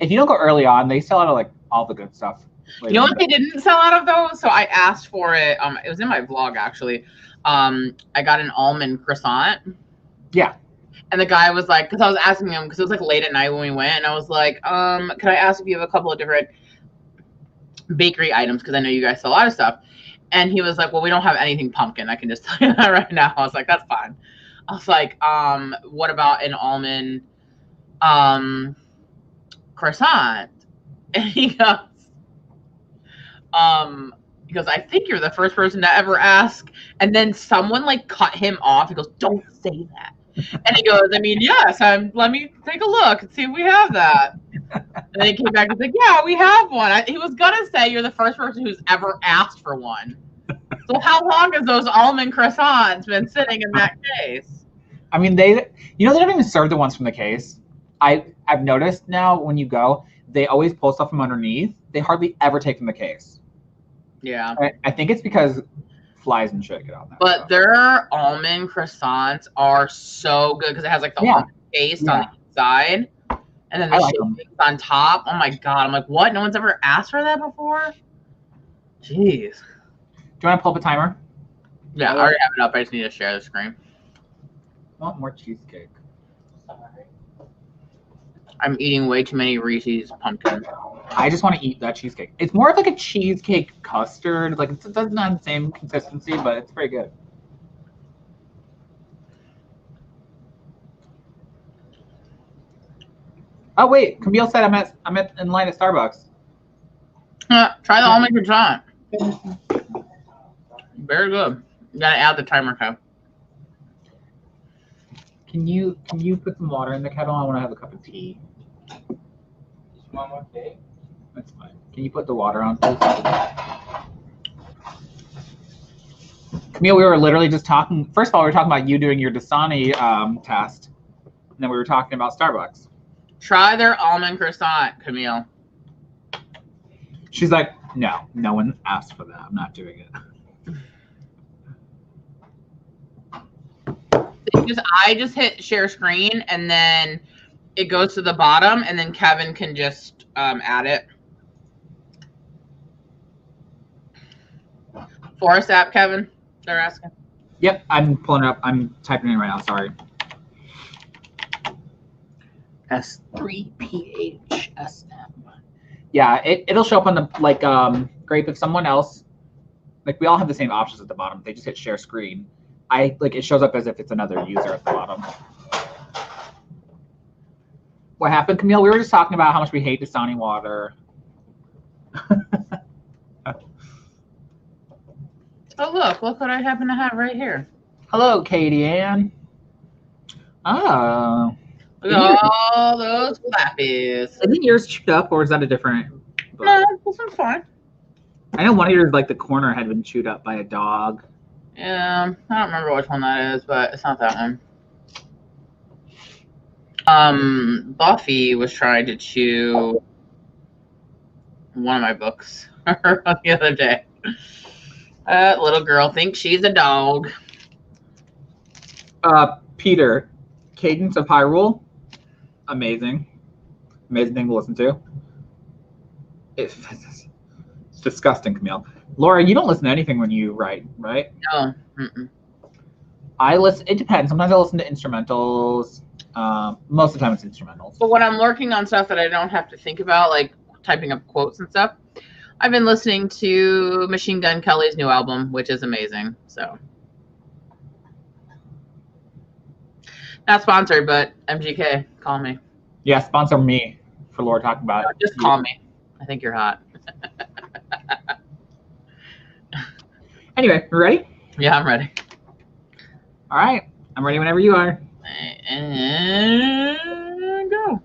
if you don't go early on, they sell out of like all the good stuff. You know what they didn't sell out of though? So I asked for it. It was in my vlog actually. I got an almond croissant. Yeah. And the guy was like, because I was asking him, because it was like late at night when we went, and I was like, could I ask if you have a couple of different bakery items? Because I know you guys sell a lot of stuff. And he was like, well, we don't have anything pumpkin. I can just tell you that right now. I was like, that's fine. I was like, what about an almond croissant? And he goes, I think you're the first person to ever ask. And then someone like cut him off. He goes, don't say that. And he goes, I mean, yes, let me take a look and see if we have that. And then he came back and was like, yeah, we have one. He was going to say you're the first person who's ever asked for one. So how long has those almond croissants been sitting in that case? I mean, they don't even serve the ones from the case. I've noticed now when you go, they always pull stuff from underneath. They hardly ever take from the case. Yeah. I think it's because flies and shit get on that. But their almond croissants are so good because it has like the almond paste on the inside. And then the shavings on top. Oh my God. I'm like, what? No one's ever asked for that before? Jeez. Do you want to pull up a timer? Yeah, I already have it up. I just need to share the screen. I want more cheesecake. Sorry. I'm eating way too many Reese's pumpkins. I just want to eat that cheesecake. It's more of like a cheesecake custard. Like it doesn't have the same consistency, but it's very good. Oh wait, Camille said I'm in line at Starbucks. Try the almond croissant. Very good. You gotta add the timer code. Can you put some water in the kettle? I want to have a cup of tea. One more cake? That's fine. Can you put the water on, please? Camille, we were literally just talking. First of all, we were talking about you doing your Dasani test, and then we were talking about Starbucks. Try their almond croissant, Camille. She's like, no one asked for that. I'm not doing it. I just hit share screen, and then it goes to the bottom, and then Kevin can just add it. Forest app, Kevin, they're asking. Yep, I'm pulling it up. I'm typing it in right now. Sorry. S3PHSM. Yeah, it'll show up on the Grape if someone else, like we all have the same options at the bottom. They just hit share screen. It shows up as if it's another user at the bottom. What happened, Camille? We were just talking about how much we hate Dasani water. Oh, look what I happen to have right here. Hello, Katie Ann. Oh. Look at all those flappies. Isn't yours chewed up, or is that a different book? No, this one's fine. I know one of yours, like the corner, had been chewed up by a dog. Yeah, I don't remember which one that is, but it's not that one. Buffy was trying to chew one of my books the other day. Little girl thinks she's a dog. Peter, Cadence of Hyrule, amazing thing to listen to. It's disgusting, Camille. Laura, you don't listen to anything when you write, right? No. Mm-mm. I listen. It depends. Sometimes I listen to instrumentals. Most of the time, it's instrumentals. But when I'm working on stuff that I don't have to think about, like typing up quotes and stuff, I've been listening to Machine Gun Kelly's new album, which is amazing. So, not sponsored, but MGK, call me. Yeah, sponsor me for Laura talking about it. Just call me. I think you're hot. Anyway, you ready? Yeah, I'm ready. All right, I'm ready whenever you are. And go.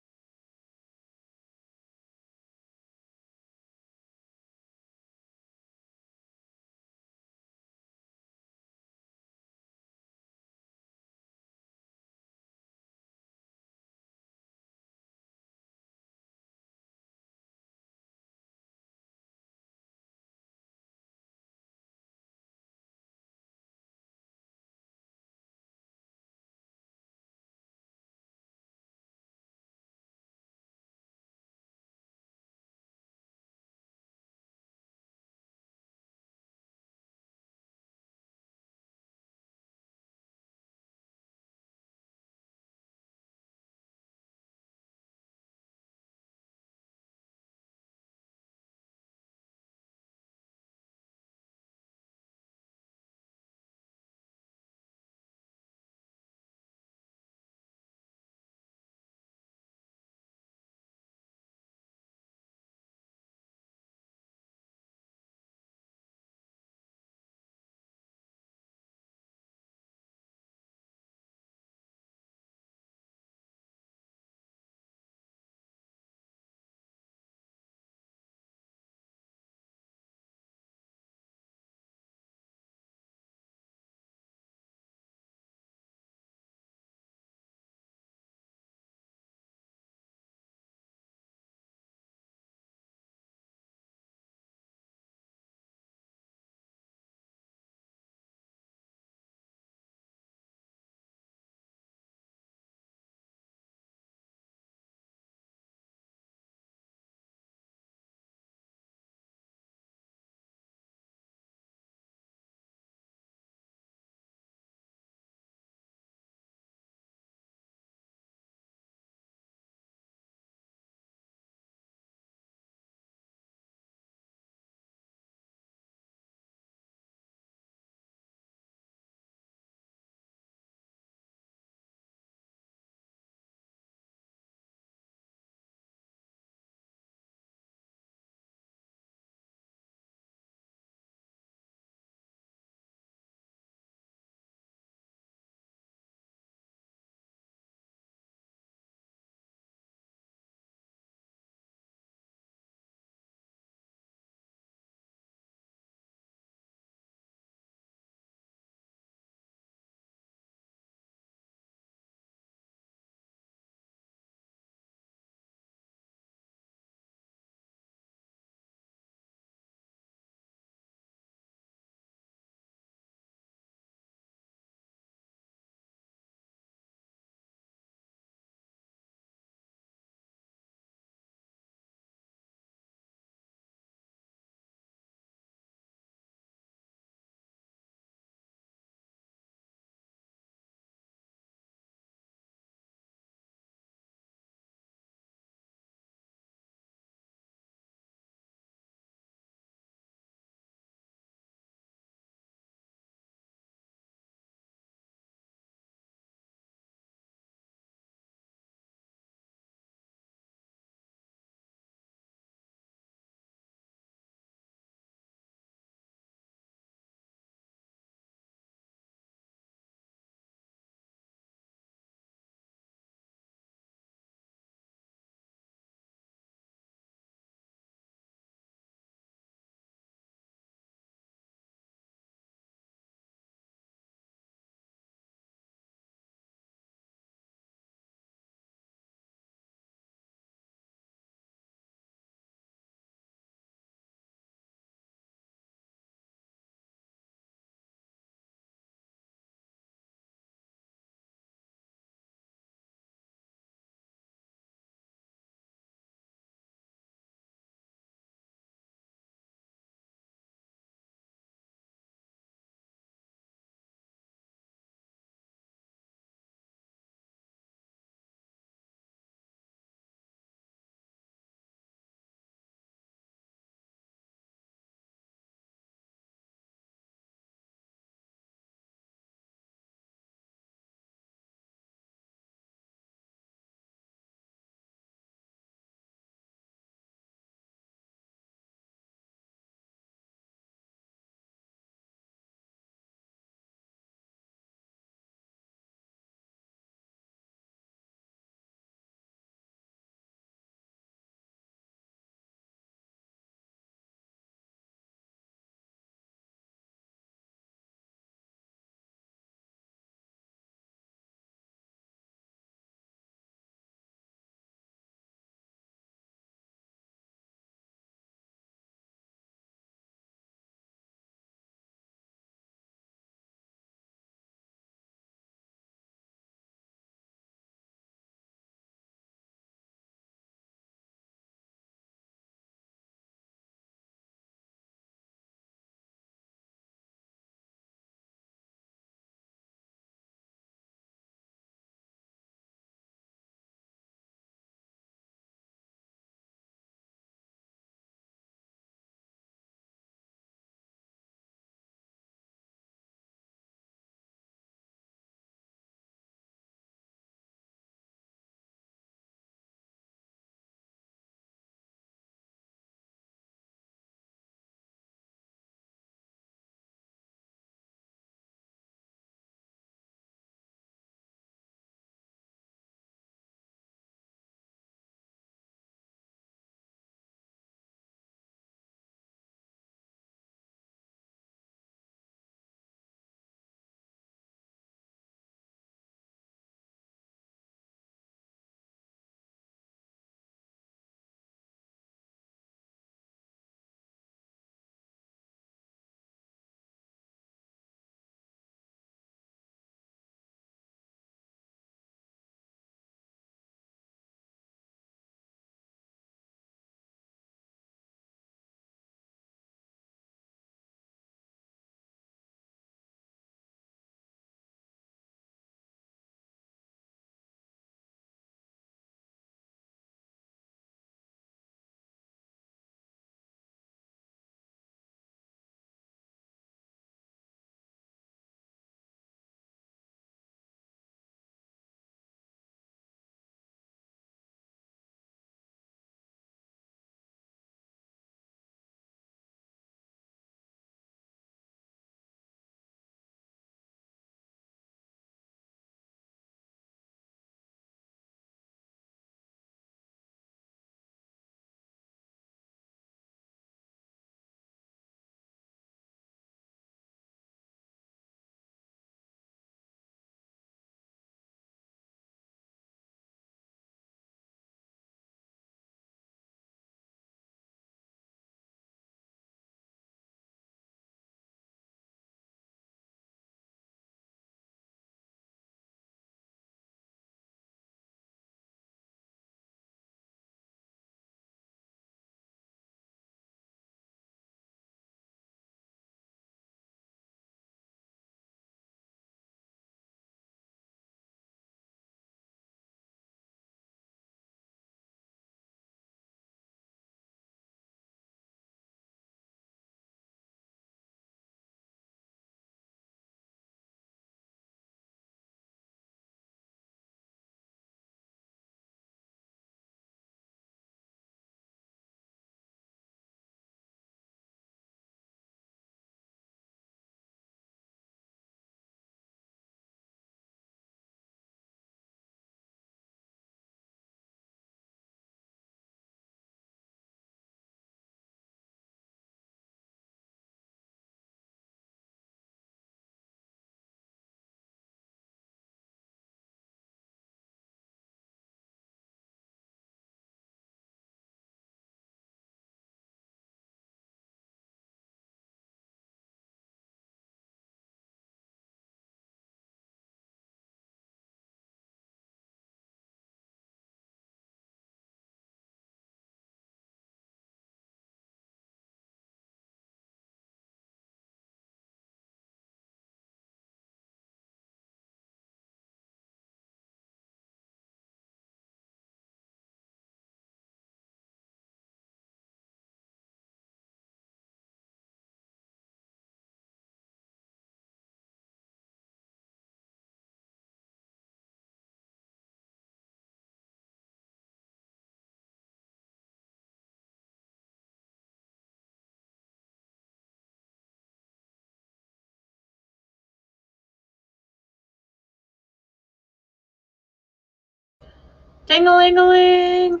Ding-a-ling-a-ling.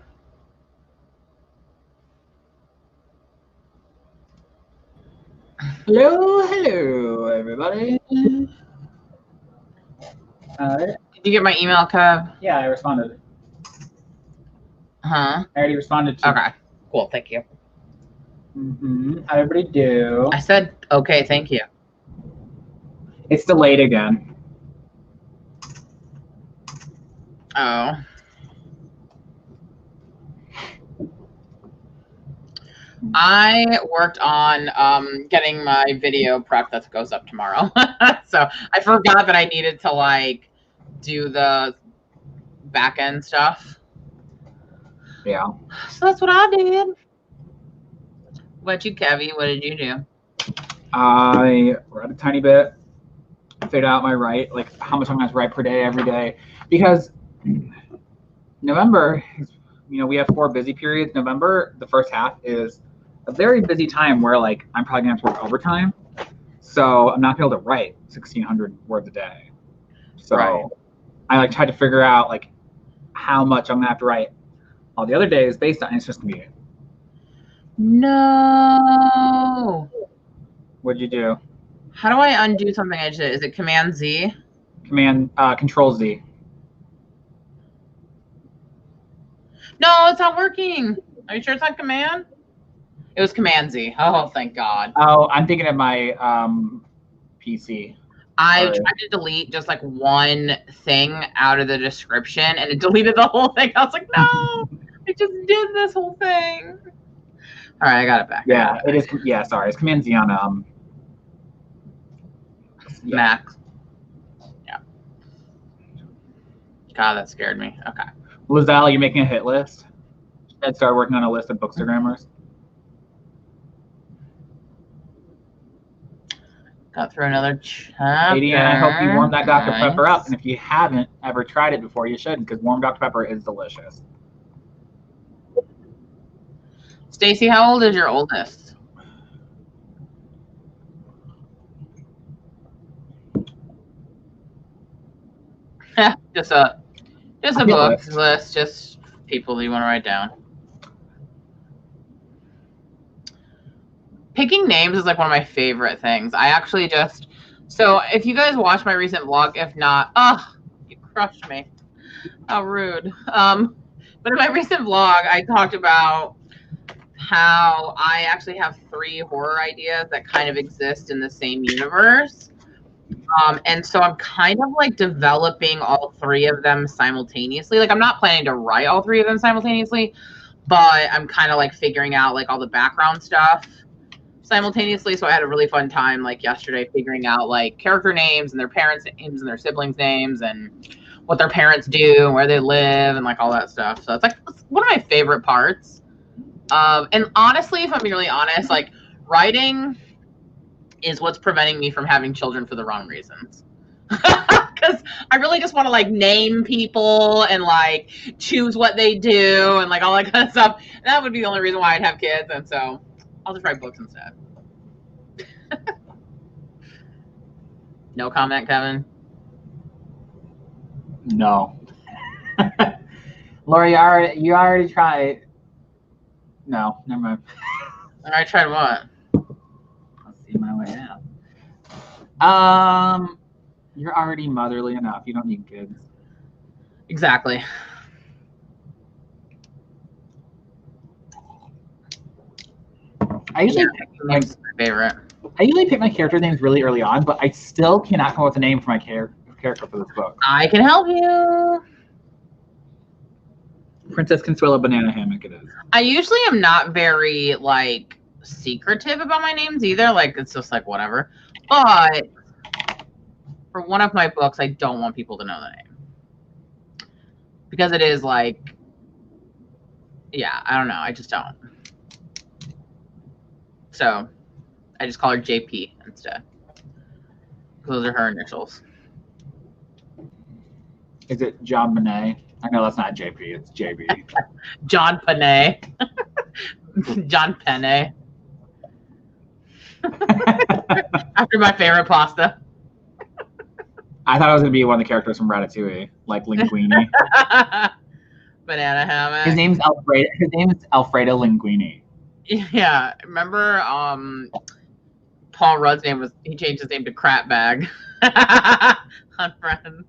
Hello, everybody. Did you get my email, Kev? Yeah, I responded. Huh? I already responded to. Okay. Cool. Thank you. How'd everybody do? I said okay. Thank you. It's delayed again. Oh. I worked on getting my video prep that goes up tomorrow. So I forgot that I needed to like do the back end stuff. Yeah. So that's what I did. What you, Kevy? What did you do? I read a tiny bit, figured out my write, like how much I'm going to write per day every day, because November, we have 4 busy periods. November, the first half, is a very busy time where like I'm probably gonna have to work overtime, so I'm not gonna be able to write 1,600 words a day. So Right. I like tried to figure out like how much I'm gonna have to write all the other days based on it's just gonna be. No. What'd you do? How do I undo something I did? Is it Command Z? Control Z. No, it's not working. Are you sure it's not Command? It was Command Z. Oh, thank God. Oh, I'm thinking of my PC. I Sorry. tried to delete just like one thing out of the description and it deleted the whole thing. I was like, no, I just did this whole thing. All right, I got it back. Yeah, it is. Yeah, sorry, it's Command Z on yeah. Mac. Yeah. God, that scared me. Okay. Lizelle, you're making a hit list. And start working on a list of bookstagrammers. Got through another chapter. Katie, and I hope you warmed that Dr. Nice. Pepper up. And if you haven't ever tried it before, you should, because warm Dr. Pepper is delicious. Stacy, how old is your oldest? just a book list, just people you want to write down. Picking names is like one of my favorite things. I actually just, so if you guys watch my recent vlog, if not, you crushed me. How rude. But in my recent vlog, I talked about how I actually have 3 horror ideas that kind of exist in the same universe. And so I'm kind of like developing all 3 of them simultaneously. Like I'm not planning to write all 3 of them simultaneously, but I'm kind of like figuring out like all the background stuff simultaneously. So I had a really fun time like yesterday figuring out like character names and their parents' names and their siblings' names and what their parents do and where they live and like all that stuff. So it's like it's one of my favorite parts. And honestly, if I'm being really honest, like writing is what's preventing me from having children for the wrong reasons. Because I really just want to like name people and like choose what they do and like all that kind of stuff. And that would be the only reason why I'd have kids. And so I'll just write books instead. No comment, Kevin? No. Laura, you already tried. No, never mind. I tried what? I'll see my way out. You're already motherly enough. You don't need kids. Exactly. I usually my favorite. I usually pick my character names really early on, but I still cannot come up with a name for my character for this book. I can help you. Princess Consuela Banana Hammock it is. I usually am not very like secretive about my names either. Like it's just like whatever. But for one of my books, I don't want people to know the name. Because it is like, yeah, I don't know. I just don't. So I just call her JP instead. Those are her initials. Is it John Monet? I know that's not JP, it's JB. John Panay. John Penne. After my favorite pasta. I thought it was going to be one of the characters from Ratatouille, like Linguini. banana hammock. His name's Alfredo. His name is Alfredo Linguini. Yeah, remember Paul Rudd's name was, he changed his name to Crap Bag on Friends.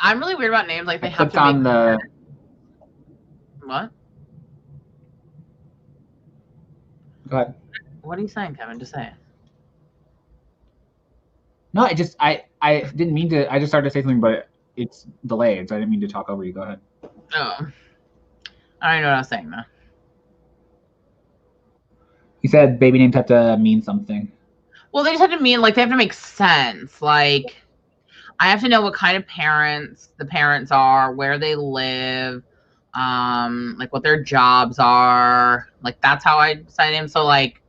I'm really weird about names. Like they have to on the. What? Go ahead. What are you saying, Kevin? Just say it. No, I didn't mean to. I just started to say something, but it's delayed, so I didn't mean to talk over you. Go ahead. Oh, I don't know what I was saying though. You said baby names have to mean something. Well, they just have to mean, like, they have to make sense. Like, I have to know what kind of parents the parents are, where they live, like what their jobs are. Like, that's how I decide names. So, like,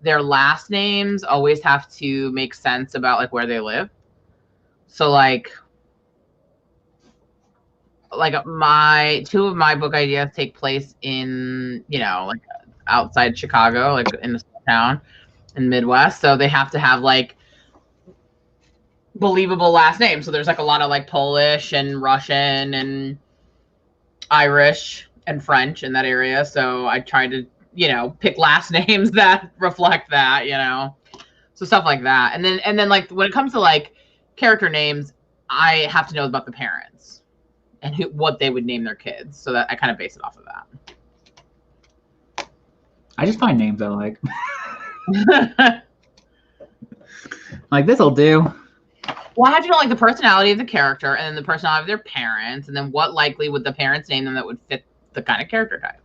their last names always have to make sense about, like, where they live. So, like two of my book ideas take place in, you know, like outside Chicago, like in a small town in Midwest. So they have to have like believable last names. So there's like a lot of like Polish and Russian and Irish and French in that area. So I tried to, you know, pick last names that reflect that, you know, so stuff like that. And then like when it comes to like character names, I have to know about the parents and what they would name their kids. So that I kind of base it off of that. I just find names I like. Like, this'll do. Well, I have to know like the personality of the character and then the personality of their parents, and then what likely would the parents name them that would fit the kind of character type.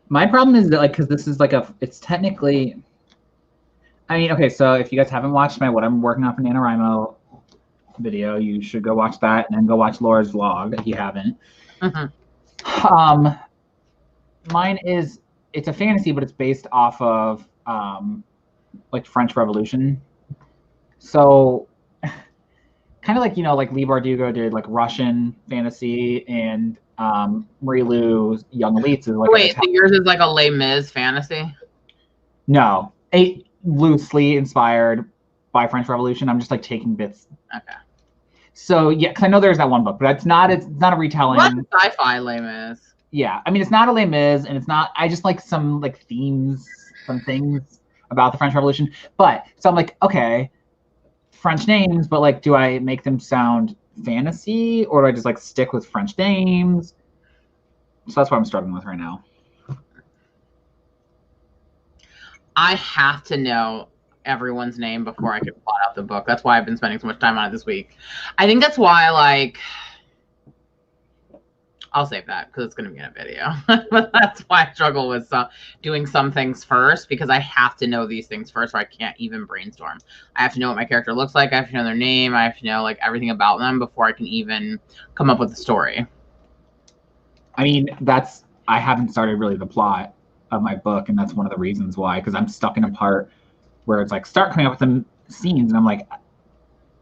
My problem is that, like, because this is like it's technically, I mean, okay, so if you guys haven't watched my what I'm working on for NaNoWriMo video, you should go watch that and then go watch Laura's vlog if you haven't. Mm-hmm. Mine is, it's a fantasy, but it's based off of like French Revolution. So kind of like, you know, like Leigh Bardugo did like Russian fantasy, and Marie Lu's Young Elites is like. Wait, so yours is like a Les Mis fantasy? No, loosely inspired by French Revolution. I'm just like taking bits. Okay. So yeah, because I know there's that one book, but it's not a retelling. What sci-fi Les Mis? Yeah, I mean it's not a Les Mis, and it's not. I just like some like themes, some things about the French Revolution. But so I'm like, okay, French names, but like, do I make them sound fantasy, or do I just like stick with French names? So that's what I'm struggling with right now. I have to know everyone's name before I can plot out the book. That's why I've been spending so much time on it this week. I think that's why, like, I'll save that because it's going to be in a video. But that's why I struggle with doing some things first, because I have to know these things first, or I can't even brainstorm. I have to know what my character looks like. I have to know their name. I have to know like everything about them before I can even come up with a story. I mean, I haven't started really the plot of my book, and that's one of the reasons why, because I'm stuck in a part where it's like start coming up with some scenes, and I'm like,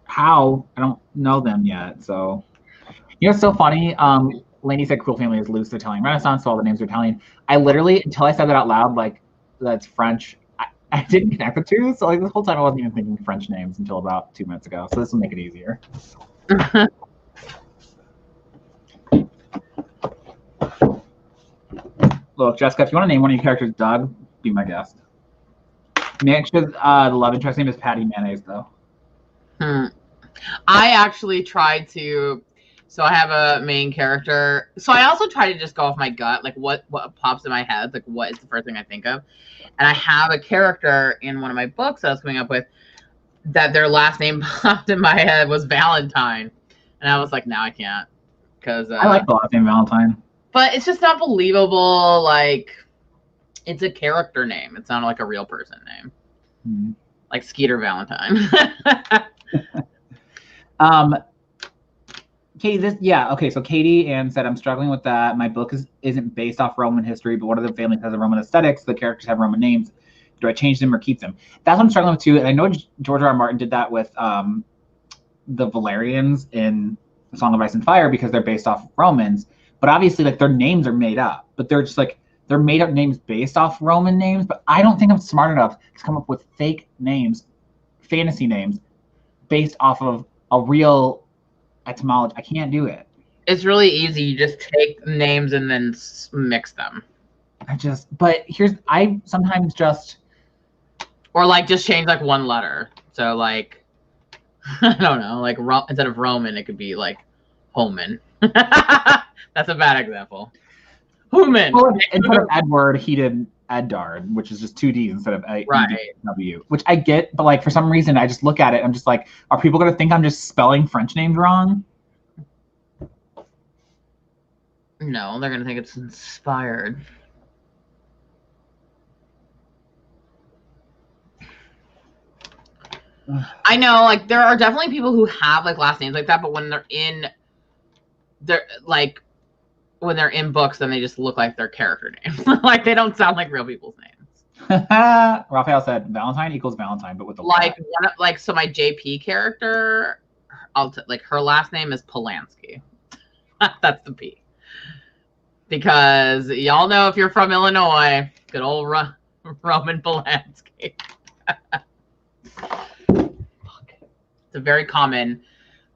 how? I don't know them yet. So, you know, it's so funny. Lainey said Cruel Family is loose to Italian Renaissance, so all the names are Italian. I literally, until I said that out loud, like, that's French, I didn't connect the two. So like this whole time I wasn't even thinking French names until about 2 minutes ago. So this will make it easier. Look, Jessica, if you want to name one of your characters Doug, be my guest. Make sure the love interest name is Patty Mayonnaise, though. I actually tried to. So I have a main character. So I also try to just go off my gut, like what pops in my head, like what is the first thing I think of. And I have a character in one of my books that I was coming up with that their last name popped in my head was Valentine. And I was like, no, I can't. Because I like the last name Valentine. But it's just not believable. Like, it's a character name. It's not like a real person name. Mm-hmm. Like Skeeter Valentine. Katie, so Katie Ann said, I'm struggling with that. My book isn't based off Roman history, but one of the families has a Roman aesthetics. The characters have Roman names. Do I change them or keep them? That's what I'm struggling with too. And I know George R. R. Martin did that with the Valerians in Song of Ice and Fire because they're based off Romans. But obviously, like, their names are made up. But they're just like, they're made up names based off Roman names, but I don't think I'm smart enough to come up with fake names, fantasy names, based off of a real etymology. I can't do it. It's really easy. You just take names and then mix them. I sometimes just. Or like just change like one letter. So like, I don't know, like instead of Roman, it could be like Holman. That's a bad example. Human. Well, instead of Edward, he did Eddard, which is just 2 D's instead of A W, which I get, but like for some reason I just look at it, I'm just like, are people gonna think I'm just spelling French names wrong? No, they're gonna think it's inspired. I know, like there are definitely people who have like last names like that, but when they're in books, then they just look like their character names. Like they don't sound like real people's names. Raphael said Valentine equals Valentine, but with the so my JP character, like her last name is Polanski. That's the P. Because y'all know if you're from Illinois, good old Roman Polanski. It's a very common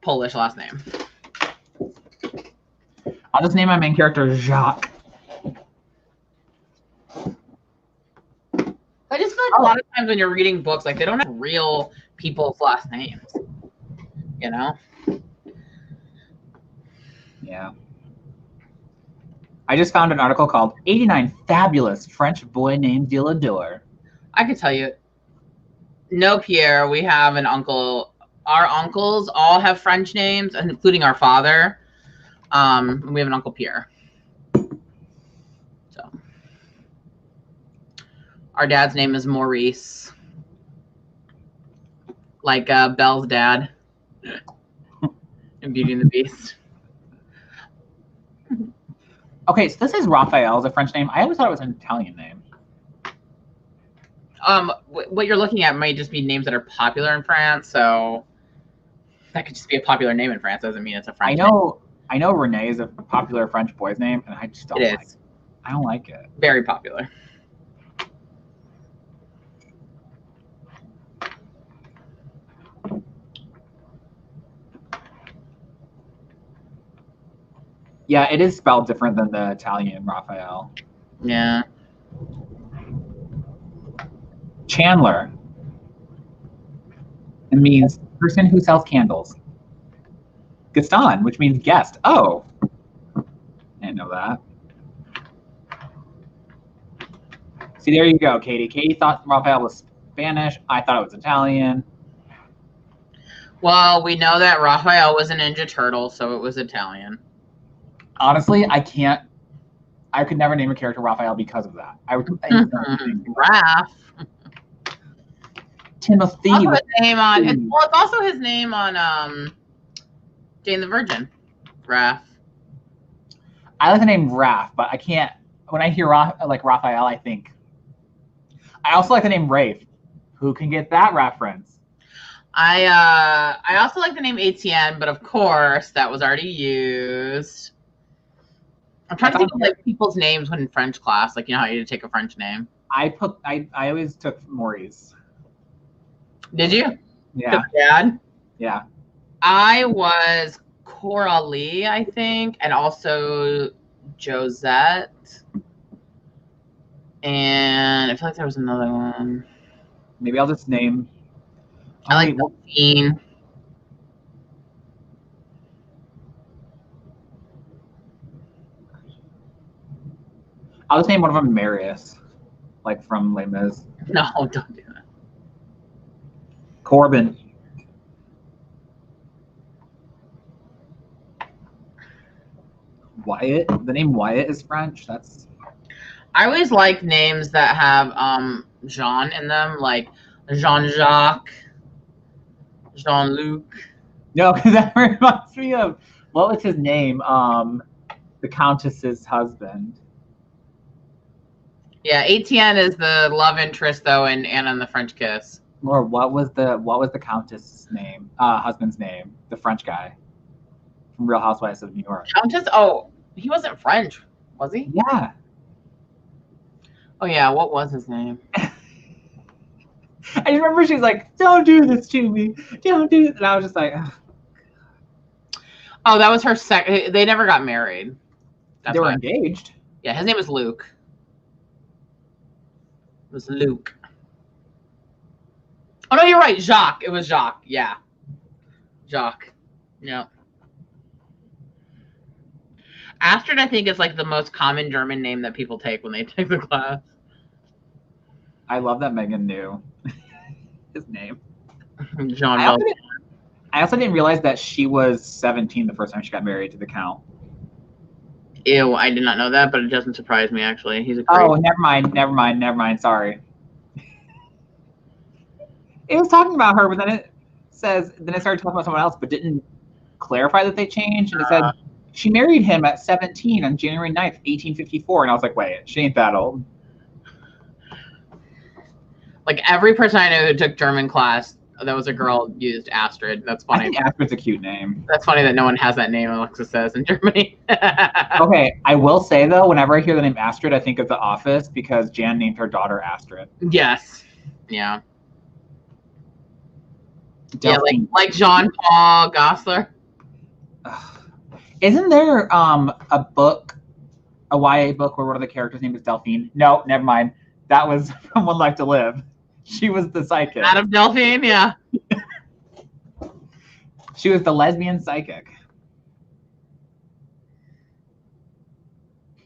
Polish last name. I'll just name my main character Jacques. I just feel like a lot of times when you're reading books, like they don't have real people's last names. You know? Yeah. I just found an article called 89 Fabulous French Boy Named Dillador. I could tell you. No, Pierre, we have an uncle. Our uncles all have French names, including our father. We have an Uncle Pierre. So our dad's name is Maurice. Like Belle's dad in Beauty and the Beast. Okay, so this is Raphael, is a French name. I always thought it was an Italian name. What you're looking at might just be names that are popular in France, so that could just be a popular name in France. Doesn't mean it's a French name. I know Renee is a popular French boy's name, and I just don't like it. I don't like it. Very popular. Yeah, it is spelled different than the Italian Raphael. Yeah. Chandler. It means person who sells candles. Gaston, which means guest. Oh. I didn't know that. See, there you go, Katie. Katie thought Raphael was Spanish. I thought it was Italian. Well, we know that Raphael was a Ninja Turtle, so it was Italian. Honestly, I could never name a character Raphael because of that. Raph. Timothy. Also his name on, it's also his name on Jane the Virgin. Raph. I like the name Raph, but I can't. When I hear Raphael, I think. I also like the name Rafe. Who can get that reference? I also like the name Etienne, but of course that was already used. I'm trying to think of like people's names when in French class, like you know how you take a French name. I always took Maurice. Did you? Yeah. Dad? Yeah. I was Coralie, I think, and also Josette. And I feel like there was another one. Maybe I'll just name. I like Delphine. I'll just name one of them Marius, like from Les Mis. No, don't do that. Corbin. Wyatt. The name Wyatt is French. That's. I always like names that have Jean in them, like Jean-Jacques, Jean-Luc. No, because that reminds me of what was his name? The Countess's husband. Yeah, Etienne is the love interest though in Anna and the French Kiss. Or what was the Countess's name? Husband's name? The French guy from Real Housewives of New York. Countess? Oh, he wasn't French, was he? Yeah. Oh yeah, what was his name? I remember she's like, "Don't do this to me. Don't do this." And I was just like, ugh. Oh, that was her second. They never got married. They were engaged. Yeah, his name was Luke. It was Luke. Oh no, you're right, Jacques. It was Jacques. Yeah, Jacques. Yeah. Astrid, I think, is like the most common German name that people take when they take the class. I love that Megan knew his name. Jean. I also didn't realize that she was 17 the first time she got married to the Count. Ew, I did not know that, but it doesn't surprise me, actually. He's a great... Oh, never mind. Sorry. It was talking about her, but then it started talking about someone else, but didn't clarify that they changed. And it said she married him at 17 on January 9th, 1854. And I was like, wait, she ain't that old. Like, every person I know who took German class that was a girl used Astrid. That's funny. I think Astrid's a cute name. That's funny that no one has that name, Alexa says, in Germany. Okay, I will say, though, whenever I hear the name Astrid, I think of The Office because Jan named her daughter Astrid. Yes. Yeah. Delphine. Yeah, like Jean-Paul Gosselaar. Isn't there a book, a YA book, where one of the characters' name is Delphine? No, never mind. That was from One Life to Live. She was the psychic. Adam Delphine, yeah. She was the lesbian psychic.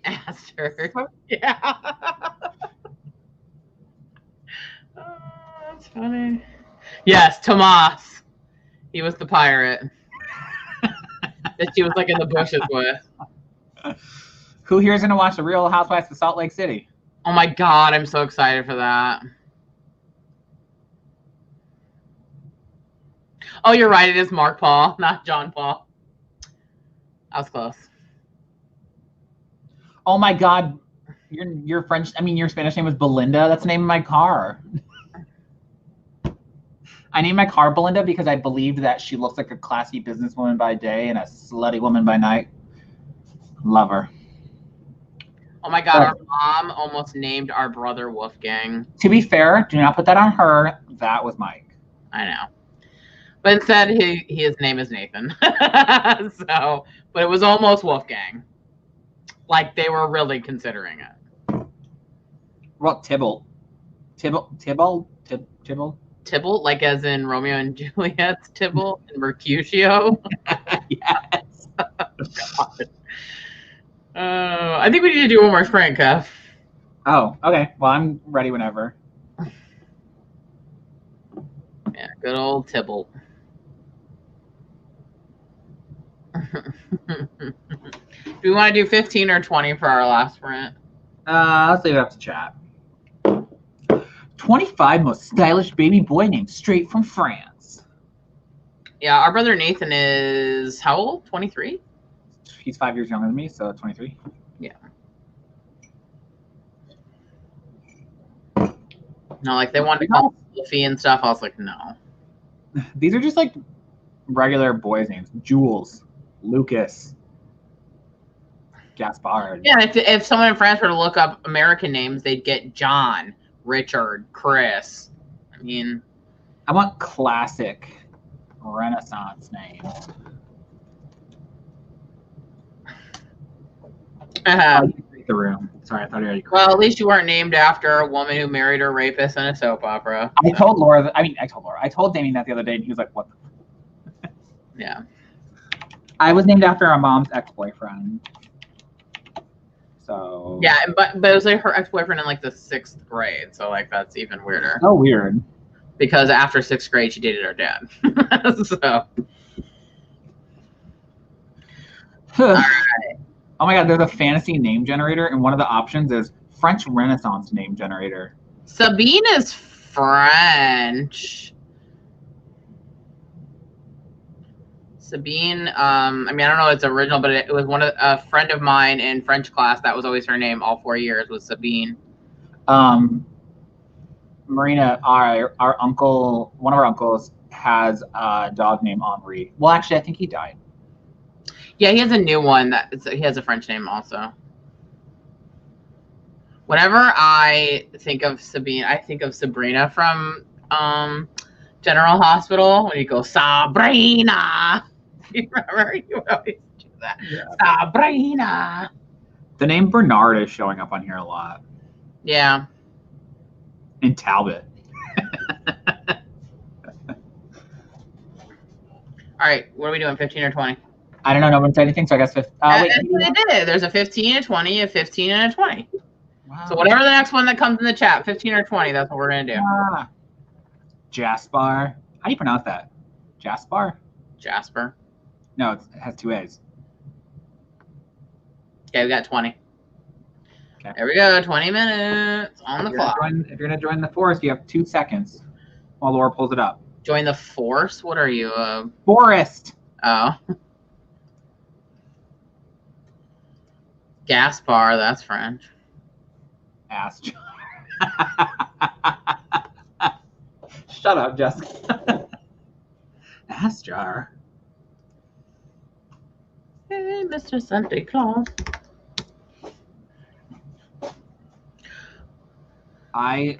Astrid. Yeah. Oh, that's funny. Yes, Tomas. He was the pirate that she was like in the bushes with. Who here is going to watch The Real Housewives of Salt Lake City? Oh my God, I'm so excited for that. Oh, you're right. It is Mark Paul, not John Paul. I was close. Oh my God, your Spanish name was Belinda. That's the name of my car. I named my car Belinda because I believed that she looks like a classy businesswoman by day and a slutty woman by night. Love her. Oh my God, our mom almost named our brother Wolfgang. To be fair, do not put that on her. That was Mike. I know. But instead, his name is Nathan. So, but it was almost Wolfgang. Like, they were really considering it. Well, Tybalt, like as in Romeo and Juliet's Tybalt and Mercutio. Yes. God. I think we need to do one more sprint, Kev. Oh, okay. Well, I'm ready whenever. Yeah, good old Tybalt. Do we want to do 15 or 20 for our last sprint? Let's leave it up to chat. 25 most stylish baby boy names straight from France. Yeah, our brother Nathan is how old? 23? He's 5 years younger than me, so 23. Yeah. No, like they wanted to call Fluffy and stuff. I was like, no. These are just like regular boys' names. Jules, Lucas, Gaspard. Yeah, if someone in France were to look up American names, they'd get John, Richard, Chris. I mean, I want classic Renaissance names. The room. Sorry, I thought I already. Well, at least you weren't named after a woman who married her rapist in a soap opera. I told Laura. I told Damien that the other day, and he was like, "What?" Yeah. I was named after our mom's ex-boyfriend. So. Yeah, but it was like her ex-boyfriend in like the 6th grade, so like that's even weirder. Oh, weird. Because after 6th grade, she dated her dad. So. All right. Oh my God, there's a fantasy name generator, and one of the options is French Renaissance name generator. Sabine is French. Sabine, I mean, I don't know if it's original, but it was a friend of mine in French class. That was always her name all 4 years, was Sabine. Marina, our uncle, one of our uncles, has a dog named Henri. Well, actually, I think he died. Yeah, he has a new one he has a French name also. Whenever I think of Sabine, I think of Sabrina from General Hospital when you go Sabrina. You remember? You would always do that. Yeah. Sabrina. The name Bernard is showing up on here a lot. Yeah. And Talbot. All right, what are we doing? 15 or 20? I don't know. No one said anything, so I guess. Wait, That's what they did. There's a 15, a 20, a 15, and a 20. wow. So whatever the next one that comes in the chat, 15 or 20, that's what we're gonna do. Jaspar. How do you pronounce that? Jaspar? Jasper. No, it has 2 A's. Okay, we got 20. Okay. There we go. 20 minutes on the clock. If you're gonna join the forest, you have 2 seconds while Laura pulls it up. Join the force? What are you? Forest. Oh. Gaspar, that's French. Ass jar. Shut up, Jessica. Ass jar. Hey, Mr. Santa Claus. I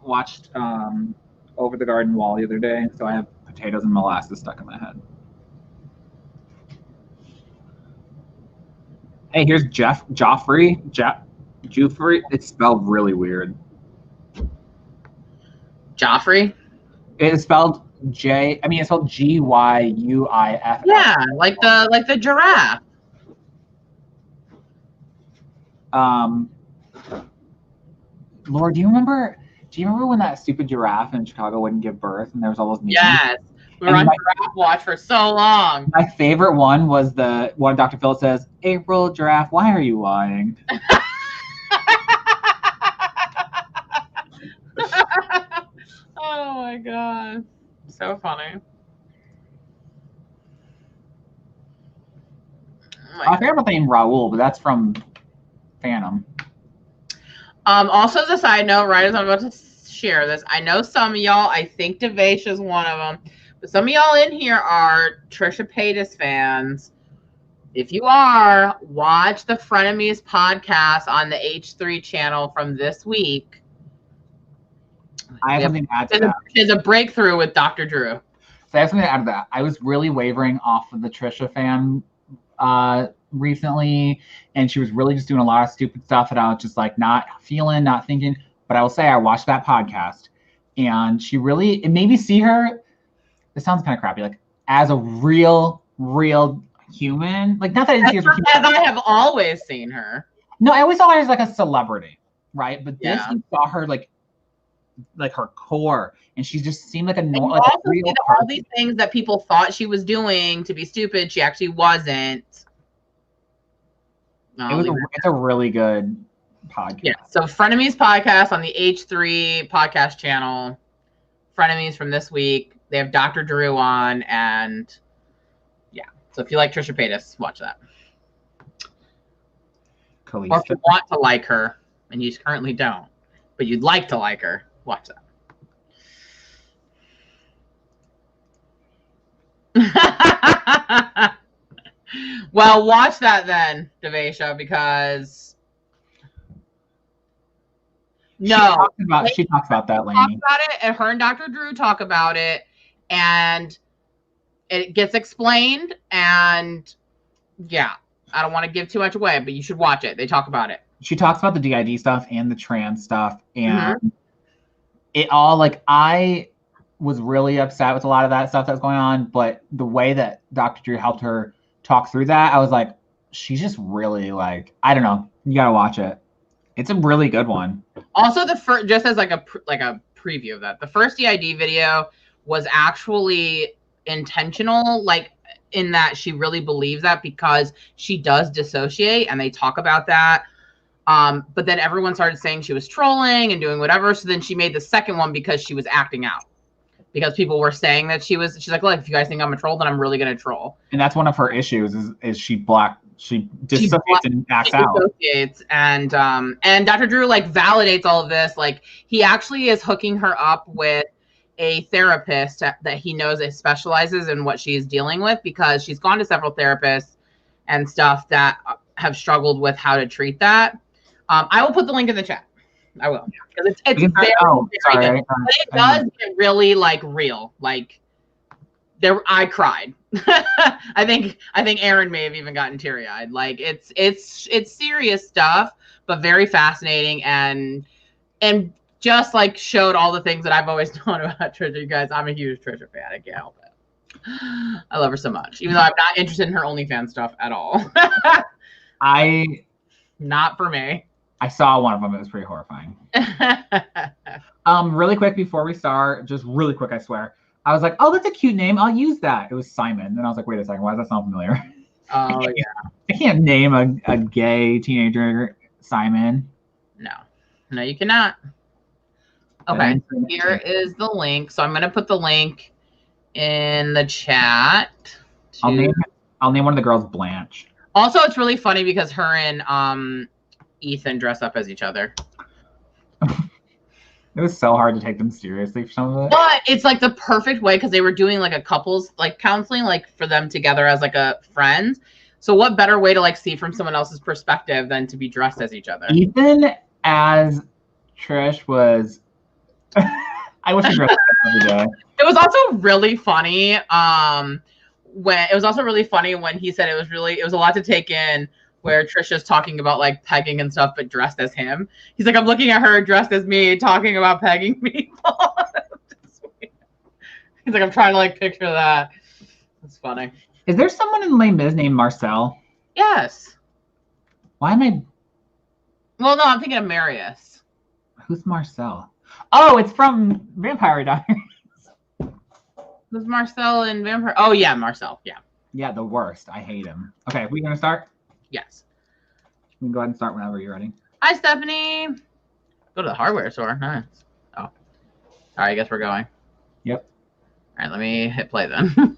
watched Over the Garden Wall the other day, so I have potatoes and molasses stuck in my head. Hey, here's Joffrey. It's spelled really weird. Joffrey? It's spelled it's spelled Gyuif. Yeah, like the giraffe. Laura, do you remember when that stupid giraffe in Chicago wouldn't give birth and there was all those meetings? Yes. We were on Giraffe Watch for so long. My favorite one was the one Dr. Phil says, April, giraffe, why are you lying? Oh my god. So funny. I forgot about the name Raul, but that's from Phantom. Also, as a side note, right as I'm about to share this, I know some of y'all, I think Devasia is one of them, but some of y'all in here are Trisha Paytas fans. If you are, watch the Frenemies podcast on the H3 channel from this week. I have something to add to that. There's a breakthrough with Dr. Drew. So I have something to add to that. I was really wavering off of the Trisha fan recently, and she was really just doing a lot of stupid stuff that I was just like not feeling, not thinking. But I will say I watched that podcast, and it made me see her. This sounds kind of crappy, like as a real human. Like not that I didn't see her as I have always seen her. No, I always saw her as like a celebrity, right? But this, Yeah. you saw her like her core, and she just seemed like a normal. Like Also see that all these things that people thought she was doing to be stupid, she actually wasn't. It's a really good podcast. Yeah. So Frenemies podcast on the H3 podcast channel. Frenemies from this week. They have Dr. Drew on, and yeah. So if you like Trisha Paytas, watch that. Khaleesi. Or if you want to like her, and you currently don't, but you'd like to like her, watch that. Well, watch that then, Devasia, because She talks about that, talk Lainey. about it, and her and Dr. Drew talk about it, and it gets explained, and yeah, I don't want to give too much away, but you should watch it. They talk about it. She talks about the DID stuff and the trans stuff, and it all, like, I was really upset with a lot of that stuff that's going on, but the way that Dr. Drew helped her talk through that, I was like, she's just really, like, I don't know. You gotta watch it. It's a really good one. Also, just as like a preview of that, the first DID video was actually intentional, like in that she really believes that because she does dissociate, and they talk about that. But then everyone started saying she was trolling and doing whatever. So then she made the second one because she was acting out. Because people were saying that she's like, look, if you guys think I'm a troll, then I'm really gonna troll. And that's one of her issues is she dissociates and acts out. And Dr. Drew like validates all of this. Like he actually is hooking her up with a therapist that he knows specializes in what she's dealing with, because she's gone to several therapists and stuff that have struggled with how to treat that. I will put the link in the chat. I will, because it's very, very sorry. good. But it does get really like real. Like there, I cried. I think Aaron may have even gotten teary eyed. Like it's serious stuff, but very fascinating and just like showed all the things that I've always known about Trisha. You guys, I'm a huge Trisha fan. I can't help it. I love her so much, even though I'm not interested in her OnlyFans stuff at all. Not for me. I saw one of them. It was pretty horrifying. Really quick before we start, just really quick, I swear. I was like, oh, that's a cute name. I'll use that. It was Simon. And I was like, wait a second. Why does that sound familiar? Oh, yeah. I can't name a gay teenager Simon. No, you cannot. Okay, here is the link. So I'm going to put the link in the chat. I'll name one of the girls Blanche. Also, it's really funny because her and Ethan dress up as each other. It was so hard to take them seriously for some of it. But it's like the perfect way because they were doing like a couples like counseling, like for them together as like a friends. So what better way to like see from someone else's perspective than to be dressed as each other? Ethan as Trish was. I wish he dressed up every day. It was also really funny. When he said it was a lot to take in. Where Trisha's talking about like pegging and stuff, but dressed as him. He's like, I'm looking at her dressed as me, talking about pegging people. He's like, I'm trying to like picture that. That's funny. Is there someone in Les Mis named Marcel? Yes. Why am I? Well, no, I'm thinking of Marius. Who's Marcel? Oh, it's from Vampire Diaries. Was Marcel in Vampire? Oh yeah, Marcel. Yeah. Yeah, the worst. I hate him. Okay, are we gonna start? Yes. You can go ahead and start whenever you're ready. Hi, Stephanie. Go to the hardware store. Nice. Oh. All right, I guess we're going. Yep. All right, let me hit play then.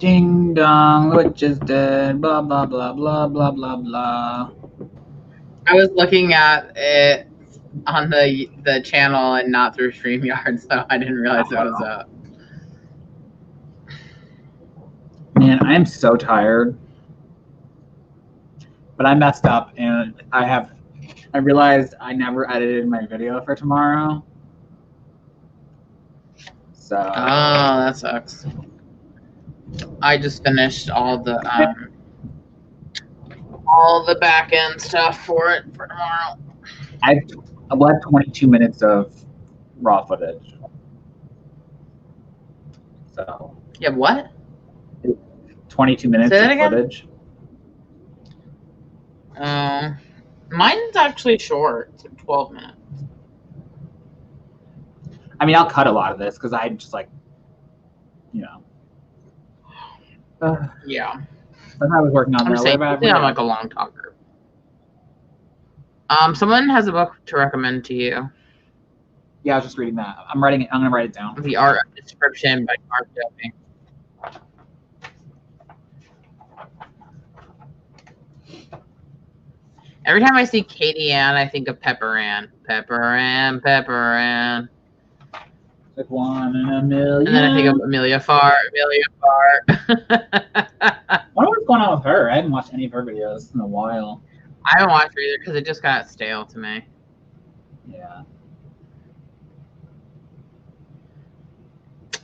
Ding dong, the witch is dead. Blah blah blah blah blah blah blah. I was looking at it on the channel and not through StreamYard, so I didn't realize it was up. Man, I am so tired. But I messed up, and I realized I never edited my video for tomorrow. So. Oh, that sucks. I just finished all the back end stuff for it for tomorrow. I have 22 minutes of raw footage. So. You have what? 22 minutes of footage. Mine's actually short. It's 12 minutes. I mean, I'll cut a lot of this because I just like, you know. Yeah. That's how I was working on I'm that. saying I'm like a long talker. Someone has a book to recommend to you. Yeah, I was just reading that. I'm writing it. I'm gonna write it down. The Art of Description by Mark Doping. Every time I see Katie Ann, I think of Pepper Ann. Pepper Ann, Pepper Ann. Like 1 in a million. And then I think of Amelia Farr. Amelia Farr. I wonder what's going on with her. I haven't watched any of her videos in a while. I haven't watched her either because it just got stale to me. Yeah.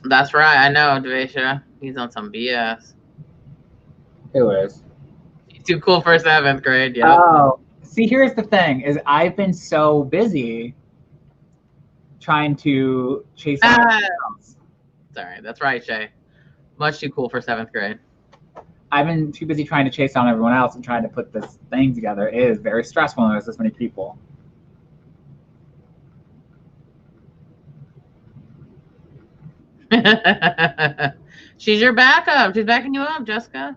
That's right. I know, Devesha. He's on some BS. Who is? He's too cool for 7th grade. Yeah. Oh. See, here's the thing: is I've been so busy trying to chase. Sorry, that's right, Shay. Much too cool for 7th grade. I've been too busy trying to chase down everyone else and trying to put this thing together. It is very stressful when there's this many people. She's your backup. She's backing you up, Jessica.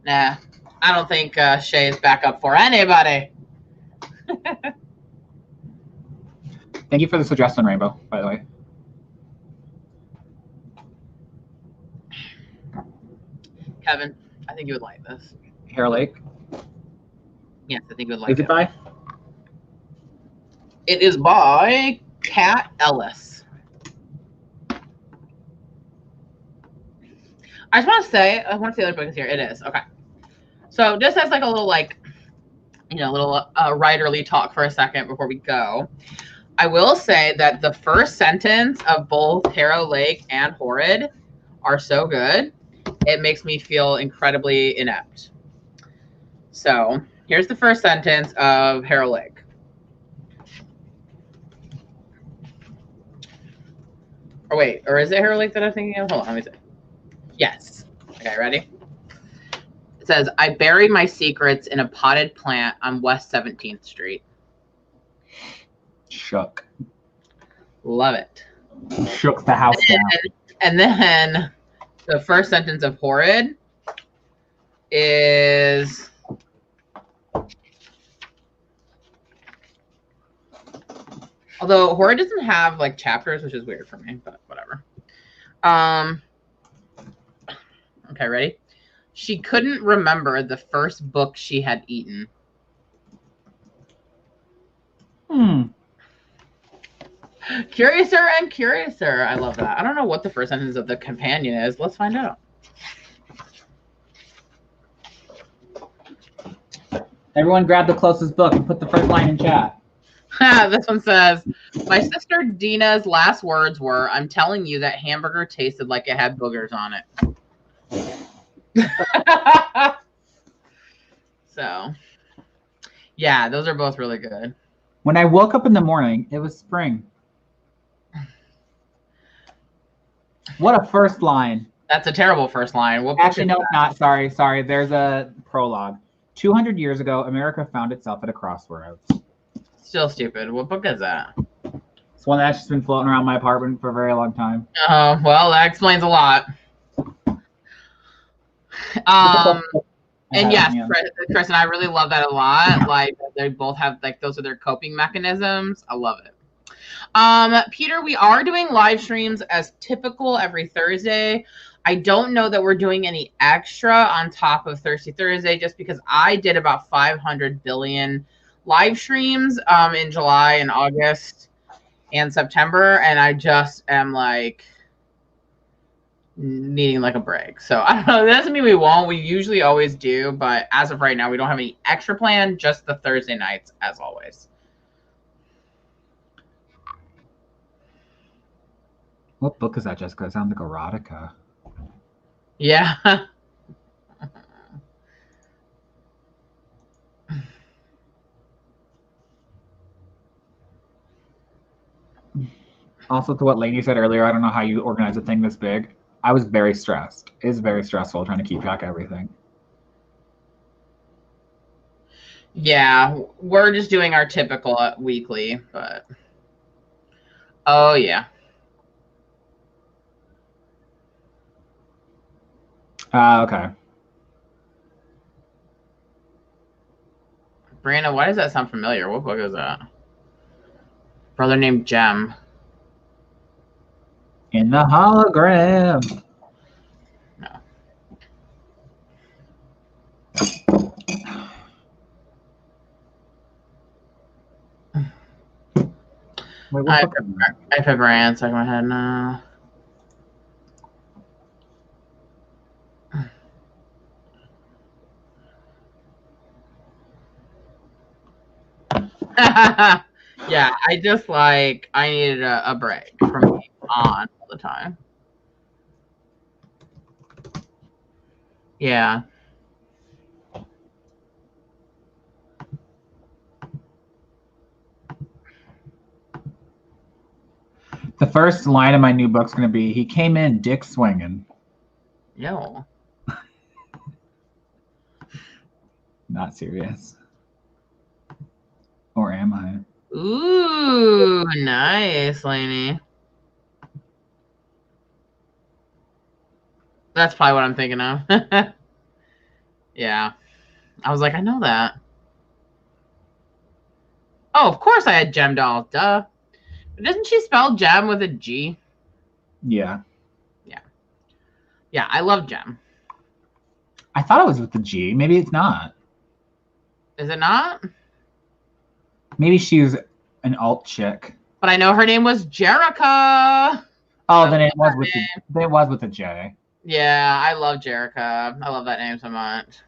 Nah, I don't think Shay is backup for anybody. Thank you for the suggestion, Rainbow, by the way. Kevin, I think you would like this. Hair Lake? Yes, I think you would like it. Is it by? It is by Kat Ellis. I just want to say, I want to see the other book is here. It is. Okay. So just as like a little like, you know, little writerly talk for a second before we go. I will say that the first sentence of both Harrow Lake and Horrid are so good. It makes me feel incredibly inept. So here's the first sentence of Harrow Lake. Or wait, or is it Harrow Lake that I'm thinking of? Hold on, let me see. Yes. Okay, ready? It says, I buried my secrets in a potted plant on West 17th Street. Shook. Love it. Shook the house down. And then the first sentence of Horrid is, although Horrid doesn't have like chapters, which is weird for me, but whatever. Okay, ready? She couldn't remember the first book she had eaten. Curiouser and curiouser. I love that. I don't know what the first sentence of the companion is. Let's find out. Everyone grab the closest book and put the first line in chat. This one says, my sister Dina's last words were, I'm telling you that hamburger tasted like it had boogers on it. So, yeah, those are both really good. When I woke up in the morning, it was spring. What a first line. That's a terrible first line. Actually, no, it's not. Sorry. There's a prologue. 200 years ago, America found itself at a crossroads. Still stupid. What book is that? It's one that's just been floating around my apartment for a very long time. Oh, well, that explains a lot. And yes, Chris and I really love that a lot. Like, they both have, like, those are their coping mechanisms. I love it. Peter, we are doing live streams as typical every Thursday. I don't know that we're doing any extra on top of Thirsty Thursday just because I did about 500 billion live streams in July and August and September, and I just am like needing like a break. So I don't know. That doesn't mean we won't. We usually always do, but as of right now, we don't have any extra plan, just the Thursday nights as always. What book is that, Jessica? It sounds like erotica. Yeah. Also, to what Lainey said earlier, I don't know how you organize a thing this big. I was very stressed. It's very stressful trying to keep track of everything. Yeah, we're just doing our typical weekly, but oh yeah. Okay. Brianna, why does that sound familiar? What book is that? Brother named Jem. In the hologram. No. Wait, I have Brianna stuck in my head now. Yeah, I just like I needed a break from being on all the time. Yeah. The first line of my new book's going to be, he came in dick swinging. Yo. Not serious. Or am I? Ooh, nice, Lainey. That's probably what I'm thinking of. Yeah. I was like, I know that. Oh, of course I had Gem Doll. Duh. Doesn't she spell Gem with a G? Yeah. Yeah. Yeah, I love Gem. I thought it was with the G. Maybe it's not. Is it not? Maybe she's an alt chick. But I know her name was Jerica. Oh, then it was with the J. Yeah, I love Jerica. I love that name so much.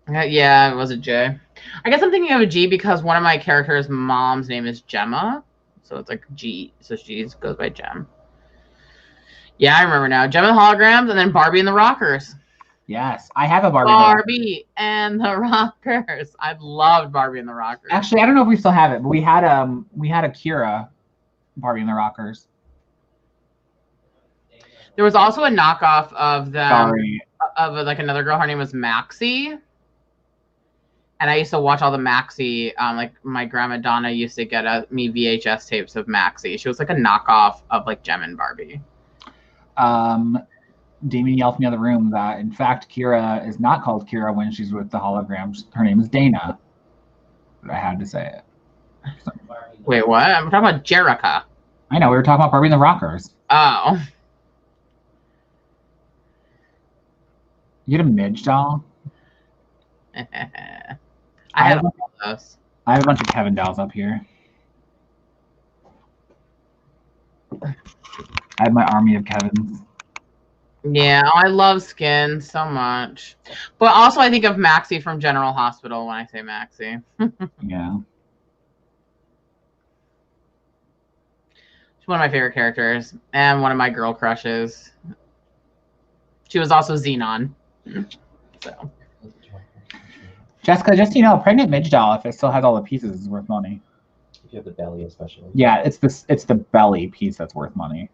Yeah, it was a J. I guess I'm thinking of a G because one of my characters' mom's name is Gemma. So it's like G. So she goes by Gem. Yeah, I remember now. Gem and the Holograms, and then Barbie and the Rockers. Yes, I have a Barbie. Barbie and the Rockers. I loved Barbie and the Rockers. Actually, I don't know if we still have it, but we had a Kira Barbie and the Rockers. There was also a knockoff of them. Sorry. Of like another girl. Her name was Maxie. And I used to watch all the Maxie. Like my grandma Donna used to get me VHS tapes of Maxie. She was like a knockoff of like Gem and Barbie. Damien yelled from the other room that, in fact, Kira is not called Kira when she's with the holograms. Her name is Dana. But I had to say it. So. Wait, what? I'm talking about Jerica. I know. We were talking about Barbie and the Rockers. Oh. You had a Midge doll? I have all those. I have a bunch of Kevin dolls up here. I have my army of Kevins. Yeah, I love Skin so much. But also I think of Maxie from General Hospital when I say Maxie. Yeah. She's one of my favorite characters and one of my girl crushes. She was also Xenon. So. Jessica, just so you know, a pregnant Midge doll, if it still has all the pieces, is worth money. If you have the belly, especially. Yeah, it's the belly piece that's worth money.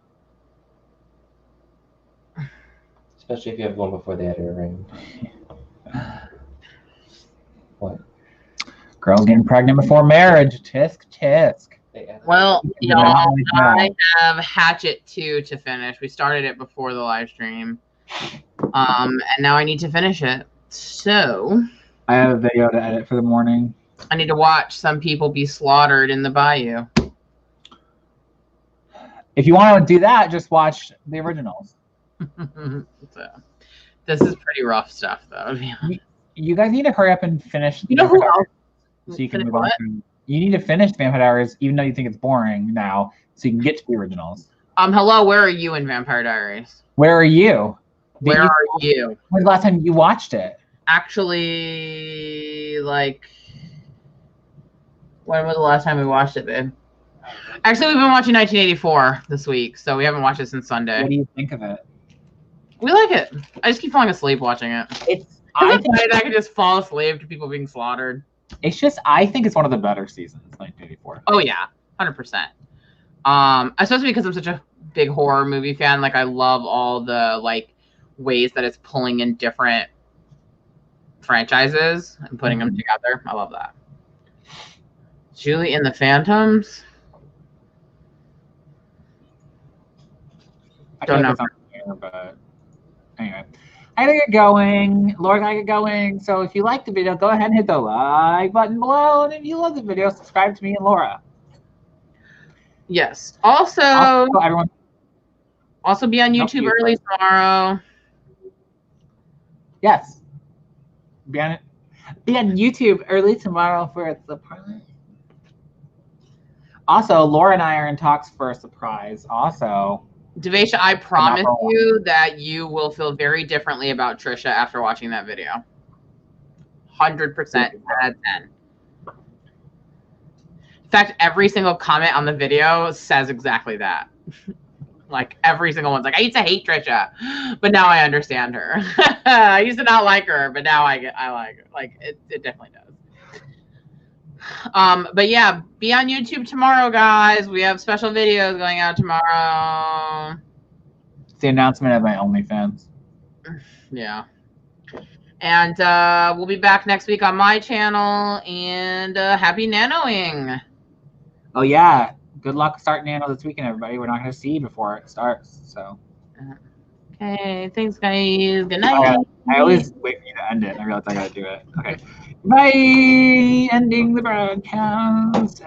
Especially if you have one before they add a ring. What? Girls getting pregnant before marriage. Tisk, tisk. Well, y'all, I have Hatchet 2 to finish. We started it before the live stream. And now I need to finish it. So... I have a video to edit for the morning. I need to watch some people be slaughtered in the bayou. If you want to do that, just watch the originals. So, this is pretty rough stuff, though. You guys need to hurry up and finish. You know who else? So you can move on. You need to finish Vampire Diaries, even though you think it's boring now, so you can get to the originals. Hello, where are you in Vampire Diaries? Where are you? Where are you? When's the last time you watched it? Actually, like, when was the last time we watched it, babe? Actually, we've been watching 1984 this week, so we haven't watched it since Sunday. What do you think of it? We like it. I just keep falling asleep watching it. I can just fall asleep to people being slaughtered. It's just, I think it's one of the better seasons, 1984. Oh yeah, 100%. Especially because I'm such a big horror movie fan. Like, I love all the like ways that it's pulling in different franchises and putting them together. I love that. Julie and the Phantoms. Don't know. But anyway, I gotta get going. Laura, I gotta get going. So if you like the video, go ahead and hit the like button below. And if you love the video, subscribe to me and Laura. Yes. Also everyone. Also be on YouTube early tomorrow. Yes. Be on YouTube early tomorrow for the surprise. Also, Laura and I are in talks for a surprise. Also, Devasia, I promise you that you will feel very differently about Trisha after watching that video. 100% out of 10. In fact, every single comment on the video says exactly that. Like, every single one's like, I used to hate Trisha, but now I understand her. I used to not like her, but now I like her. Like, it definitely does. But yeah, be on YouTube tomorrow, guys. We have special videos going out tomorrow. It's the announcement of my OnlyFans. Yeah. And we'll be back next week on my channel. And happy nanoing. Oh yeah. Good luck starting Nano this weekend, everybody. We're not going to see you before it starts. So. Okay. Thanks, guys. Good night. I always wait for you to end it. I realize I got to do it. Okay. Bye. Ending the broadcast.